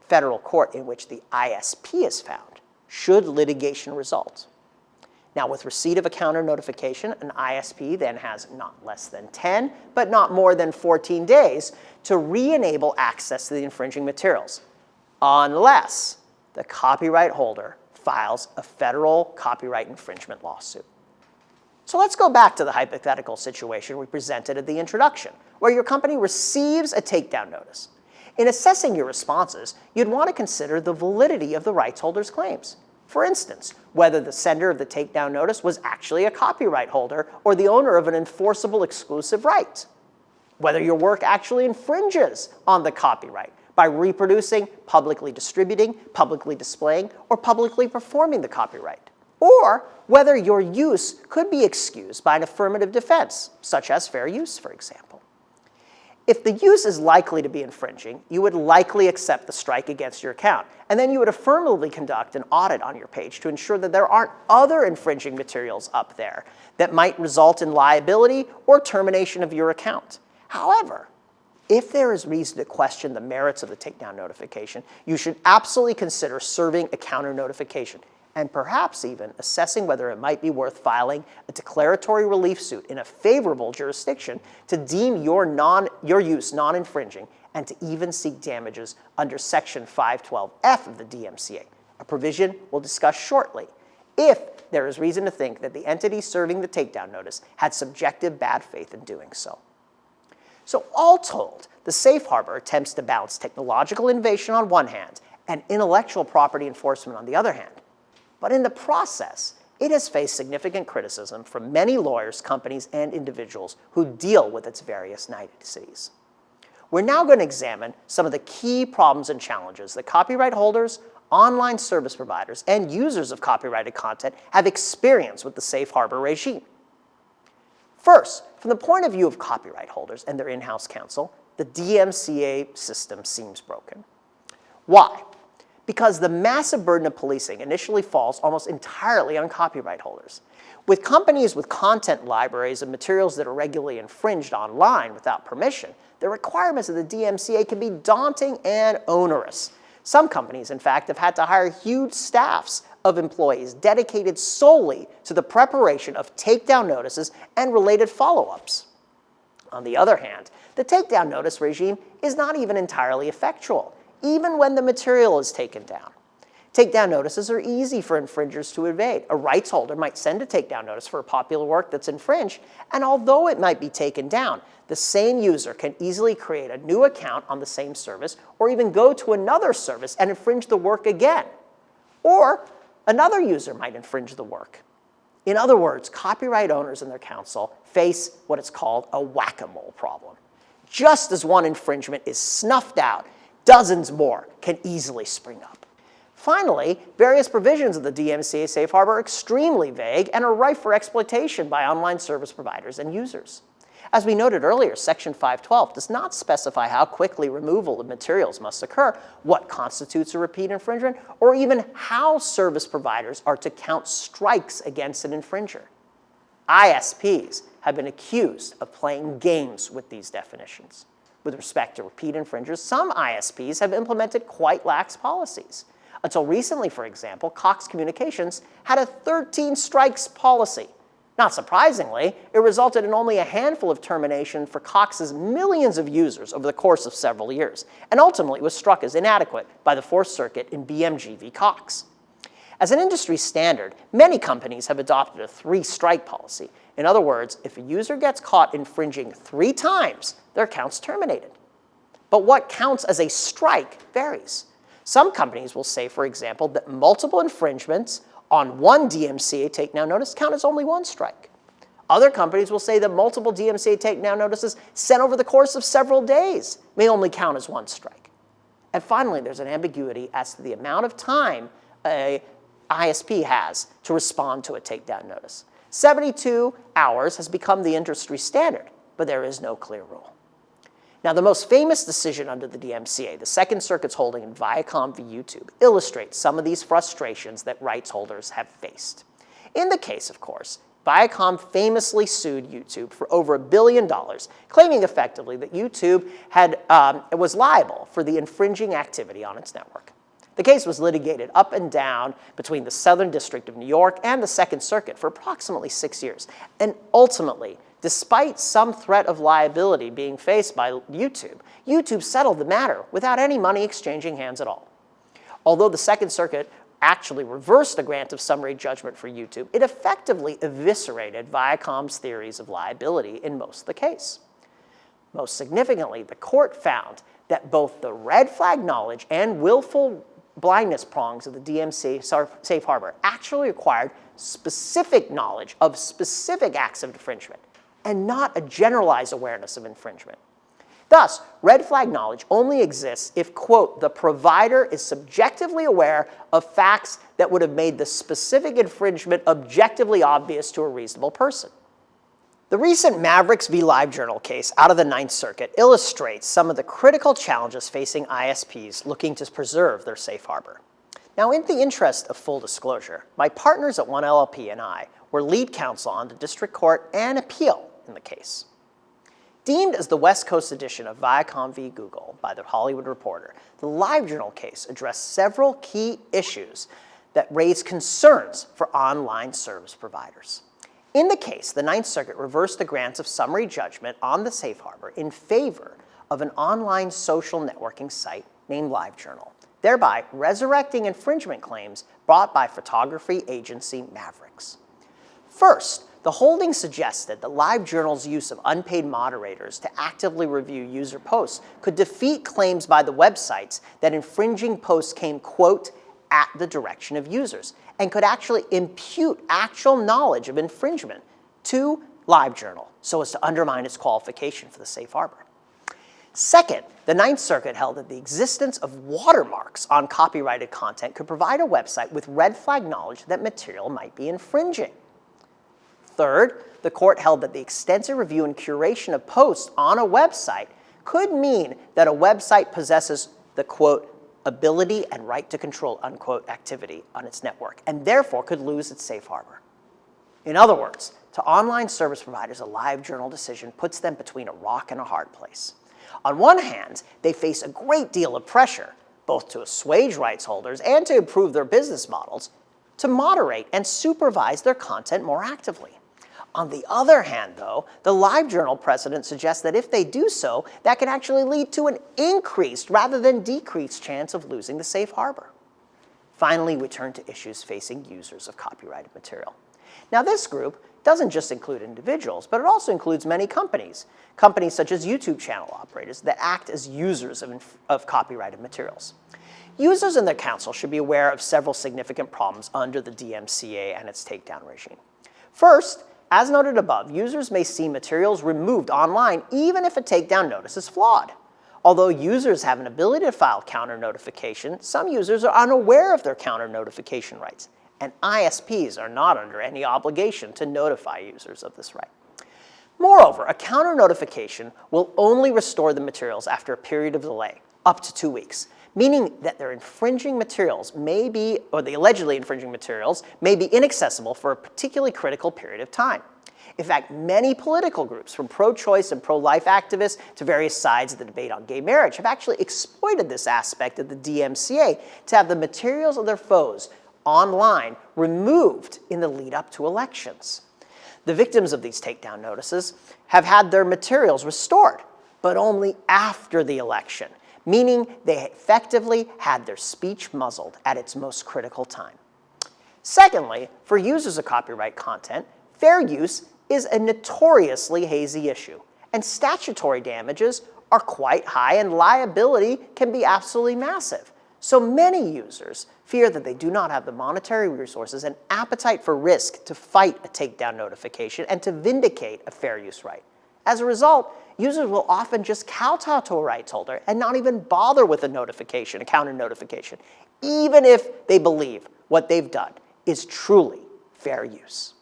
federal court in which the ISP is found, should litigation result. Now, with receipt of a counter notification, an ISP then has not less than 10, but not more than 14 days to re-enable access to the infringing materials, unless the copyright holder files a federal copyright infringement lawsuit. So let's go back to the hypothetical situation we presented at the introduction, where your company receives a takedown notice. In assessing your responses, you'd want to consider the validity of the rights holder's claims. For instance, whether the sender of the takedown notice was actually a copyright holder or the owner of an enforceable exclusive right. Whether your work actually infringes on the copyright by reproducing, publicly distributing, publicly displaying, or publicly performing the copyright. Or whether your use could be excused by an affirmative defense, such as fair use, for example. If the use is likely to be infringing, you would likely accept the strike against your account, and then you would affirmatively conduct an audit on your page to ensure that there aren't other infringing materials up there that might result in liability or termination of your account. However, if there is reason to question the merits of the takedown notification, you should absolutely consider serving a counter notification, and perhaps even assessing whether it might be worth filing a declaratory relief suit in a favorable jurisdiction to deem your use non-infringing and to even seek damages under Section 512F of the DMCA, a provision we'll discuss shortly, if there is reason to think that the entity serving the takedown notice had subjective bad faith in doing so. So all told, the safe harbor attempts to balance technological innovation on one hand and intellectual property enforcement on the other hand. But in the process, it has faced significant criticism from many lawyers, companies, and individuals who deal with its various niceties. We're now going to examine some of the key problems and challenges that copyright holders, online service providers, and users of copyrighted content have experienced with the safe harbor regime. First, from the point of view of copyright holders and their in-house counsel, the DMCA system seems broken. Why? Because the massive burden of policing initially falls almost entirely on copyright holders. With companies with content libraries of materials that are regularly infringed online without permission, the requirements of the DMCA can be daunting and onerous. Some companies, in fact, have had to hire huge staffs of employees dedicated solely to the preparation of takedown notices and related follow-ups. On the other hand, the takedown notice regime is not even entirely effectual, even when the material is taken down. Takedown notices are easy for infringers to evade. A rights holder might send a takedown notice for a popular work that's infringed, and although it might be taken down, the same user can easily create a new account on the same service or even go to another service and infringe the work again. Or another user might infringe the work. In other words, copyright owners and their counsel face what is called a whack-a-mole problem. Just as one infringement is snuffed out, dozens more can easily spring up. Finally, various provisions of the DMCA safe harbor are extremely vague and are rife for exploitation by online service providers and users. As we noted earlier, Section 512 does not specify how quickly removal of materials must occur, what constitutes a repeat infringement, or even how service providers are to count strikes against an infringer. ISPs have been accused of playing games with these definitions. With respect to repeat infringers, some ISPs have implemented quite lax policies. Until recently, for example, Cox Communications had a 13 strikes policy. Not surprisingly, it resulted in only a handful of terminations for Cox's millions of users over the course of several years, and ultimately was struck as inadequate by the Fourth Circuit in BMG v. Cox. As an industry standard, many companies have adopted a 3-strike policy. In other words, if a user gets caught infringing 3 times, their account's terminated. But what counts as a strike varies. Some companies will say, for example, that multiple infringements on one DMCA takedown notice count as only 1 strike. Other companies will say that multiple DMCA takedown notices sent over the course of several days may only count as 1 strike. And finally, there's an ambiguity as to the amount of time a ISP has to respond to a takedown notice. 72 hours has become the industry standard, but there is no clear rule. Now, the most famous decision under the DMCA, the Second Circuit's holding in Viacom v. YouTube, illustrates some of these frustrations that rights holders have faced. In the case, of course, Viacom famously sued YouTube for over $1 billion, claiming effectively that YouTube was liable for the infringing activity on its network. The case was litigated up and down between the Southern District of New York and the Second Circuit for approximately 6 years, and ultimately, despite some threat of liability being faced by YouTube settled the matter without any money exchanging hands at all. Although the Second Circuit actually reversed a grant of summary judgment for YouTube, it effectively eviscerated Viacom's theories of liability in most of the case. Most significantly, the court found that both the red flag knowledge and willful blindness prongs of the DMCA safe harbor actually required specific knowledge of specific acts of infringement, and not a generalized awareness of infringement. Thus, red flag knowledge only exists if, quote, the provider is subjectively aware of facts that would have made the specific infringement objectively obvious to a reasonable person. The recent Mavericks v. LiveJournal case out of the Ninth Circuit illustrates some of the critical challenges facing ISPs looking to preserve their safe harbor. Now, in the interest of full disclosure, my partners at 1LLP and I were lead counsel on the district court and appeal in the case. Deemed as the West Coast edition of Viacom v. Google by the Hollywood Reporter, the LiveJournal case addressed several key issues that raised concerns for online service providers. In the case, the Ninth Circuit reversed the grants of summary judgment on the safe harbor in favor of an online social networking site named LiveJournal, thereby resurrecting infringement claims brought by photography agency Mavericks. First, the holding suggested that LiveJournal's use of unpaid moderators to actively review user posts could defeat claims by the websites that infringing posts came, quote, at the direction of users, and could actually impute actual knowledge of infringement to LiveJournal so as to undermine its qualification for the safe harbor. Second, the Ninth Circuit held that the existence of watermarks on copyrighted content could provide a website with red flag knowledge that material might be infringing. Third, the court held that the extensive review and curation of posts on a website could mean that a website possesses the, quote, ability and right to control, unquote, activity on its network, and therefore could lose its safe harbor. In other words, to online service providers, a LiveJournal decision puts them between a rock and a hard place. On one hand, they face a great deal of pressure, both to assuage rights holders and to improve their business models, to moderate and supervise their content more actively. On the other hand, though, the LiveJournal precedent suggests that if they do so, that can actually lead to an increased rather than decreased chance of losing the safe harbor. Finally, we turn to issues facing users of copyrighted material. Now, this group doesn't just include individuals, but it also includes many companies. Companies such as YouTube channel operators that act as users of copyrighted materials. Users and their counsel should be aware of several significant problems under the DMCA and its takedown regime. First, as noted above, users may see materials removed online even if a takedown notice is flawed. Although users have an ability to file counter notification, some users are unaware of their counter notification rights, and ISPs are not under any obligation to notify users of this right. Moreover, a counter notification will only restore the materials after a period of delay, up to 2 weeks, meaning that their infringing materials may be, or the allegedly infringing materials, may be inaccessible for a particularly critical period of time. In fact, many political groups, from pro-choice and pro-life activists to various sides of the debate on gay marriage, have actually exploited this aspect of the DMCA to have the materials of their foes online removed in the lead up to elections. The victims of these takedown notices have had their materials restored, but only after the election, meaning they effectively had their speech muzzled at its most critical time. Secondly, for users of copyright content, fair use is a notoriously hazy issue, and statutory damages are quite high and liability can be absolutely massive. So many users fear that they do not have the monetary resources and appetite for risk to fight a takedown notification and to vindicate a fair use right. As a result, users will often just kowtow to a rights holder and not even bother with a notification, a counter notification, even if they believe what they've done is truly fair use.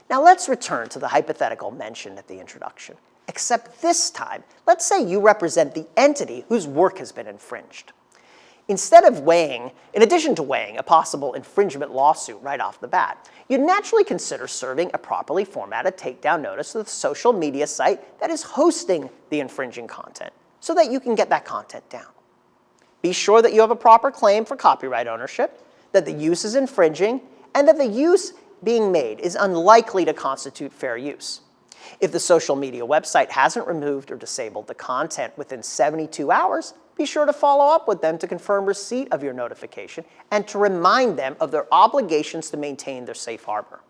Now let's return to the hypothetical mentioned at the introduction. Except this time, let's say you represent the entity whose work has been infringed. In addition to weighing a possible infringement lawsuit right off the bat, you'd naturally consider serving a properly formatted takedown notice to the social media site that is hosting the infringing content so that you can get that content down. Be sure that you have a proper claim for copyright ownership, that the use is infringing, and that the use being made is unlikely to constitute fair use. If the social media website hasn't removed or disabled the content within 72 hours, be sure to follow up with them to confirm receipt of your notification and to remind them of their obligations to maintain their safe harbor.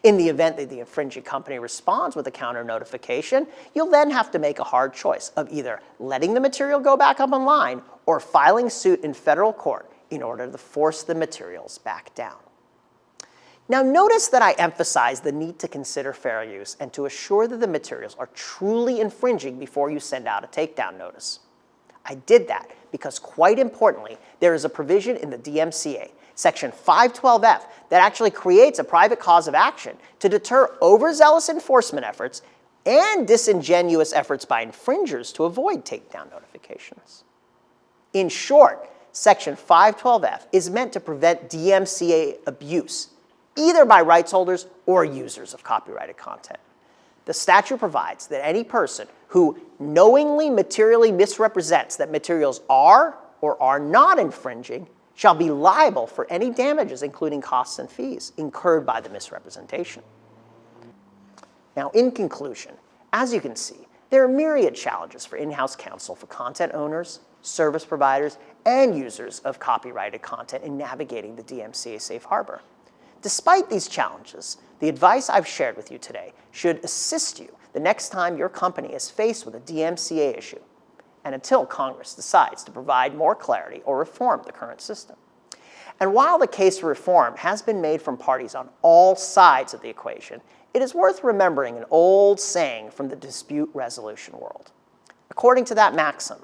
In the event that the infringing company responds with a counter notification, you'll then have to make a hard choice of either letting the material go back up online or filing suit in federal court in order to force the materials back down. Now notice that I emphasize the need to consider fair use and to assure that the materials are truly infringing before you send out a takedown notice. I did that because, quite importantly, there is a provision in the DMCA, Section 512F, that actually creates a private cause of action to deter overzealous enforcement efforts and disingenuous efforts by infringers to avoid takedown notifications. In short, Section 512F is meant to prevent DMCA abuse, either by rights holders or users of copyrighted content. The statute provides that any person who knowingly materially misrepresents that materials are or are not infringing shall be liable for any damages, including costs and fees, incurred by the misrepresentation. Now, in conclusion, as you can see, there are myriad challenges for in-house counsel for content owners, service providers, and users of copyrighted content in navigating the DMCA safe harbor. Despite these challenges, the advice I've shared with you today should assist you the next time your company is faced with a DMCA issue, and until Congress decides to provide more clarity or reform the current system. And while the case for reform has been made from parties on all sides of the equation, it is worth remembering an old saying from the dispute resolution world. According to that maxim,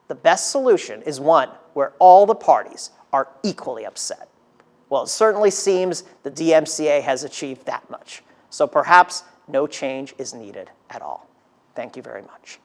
the best solution is one where all the parties are equally upset. Well, it certainly seems the DMCA has achieved that much. So perhaps no change is needed at all. Thank you very much.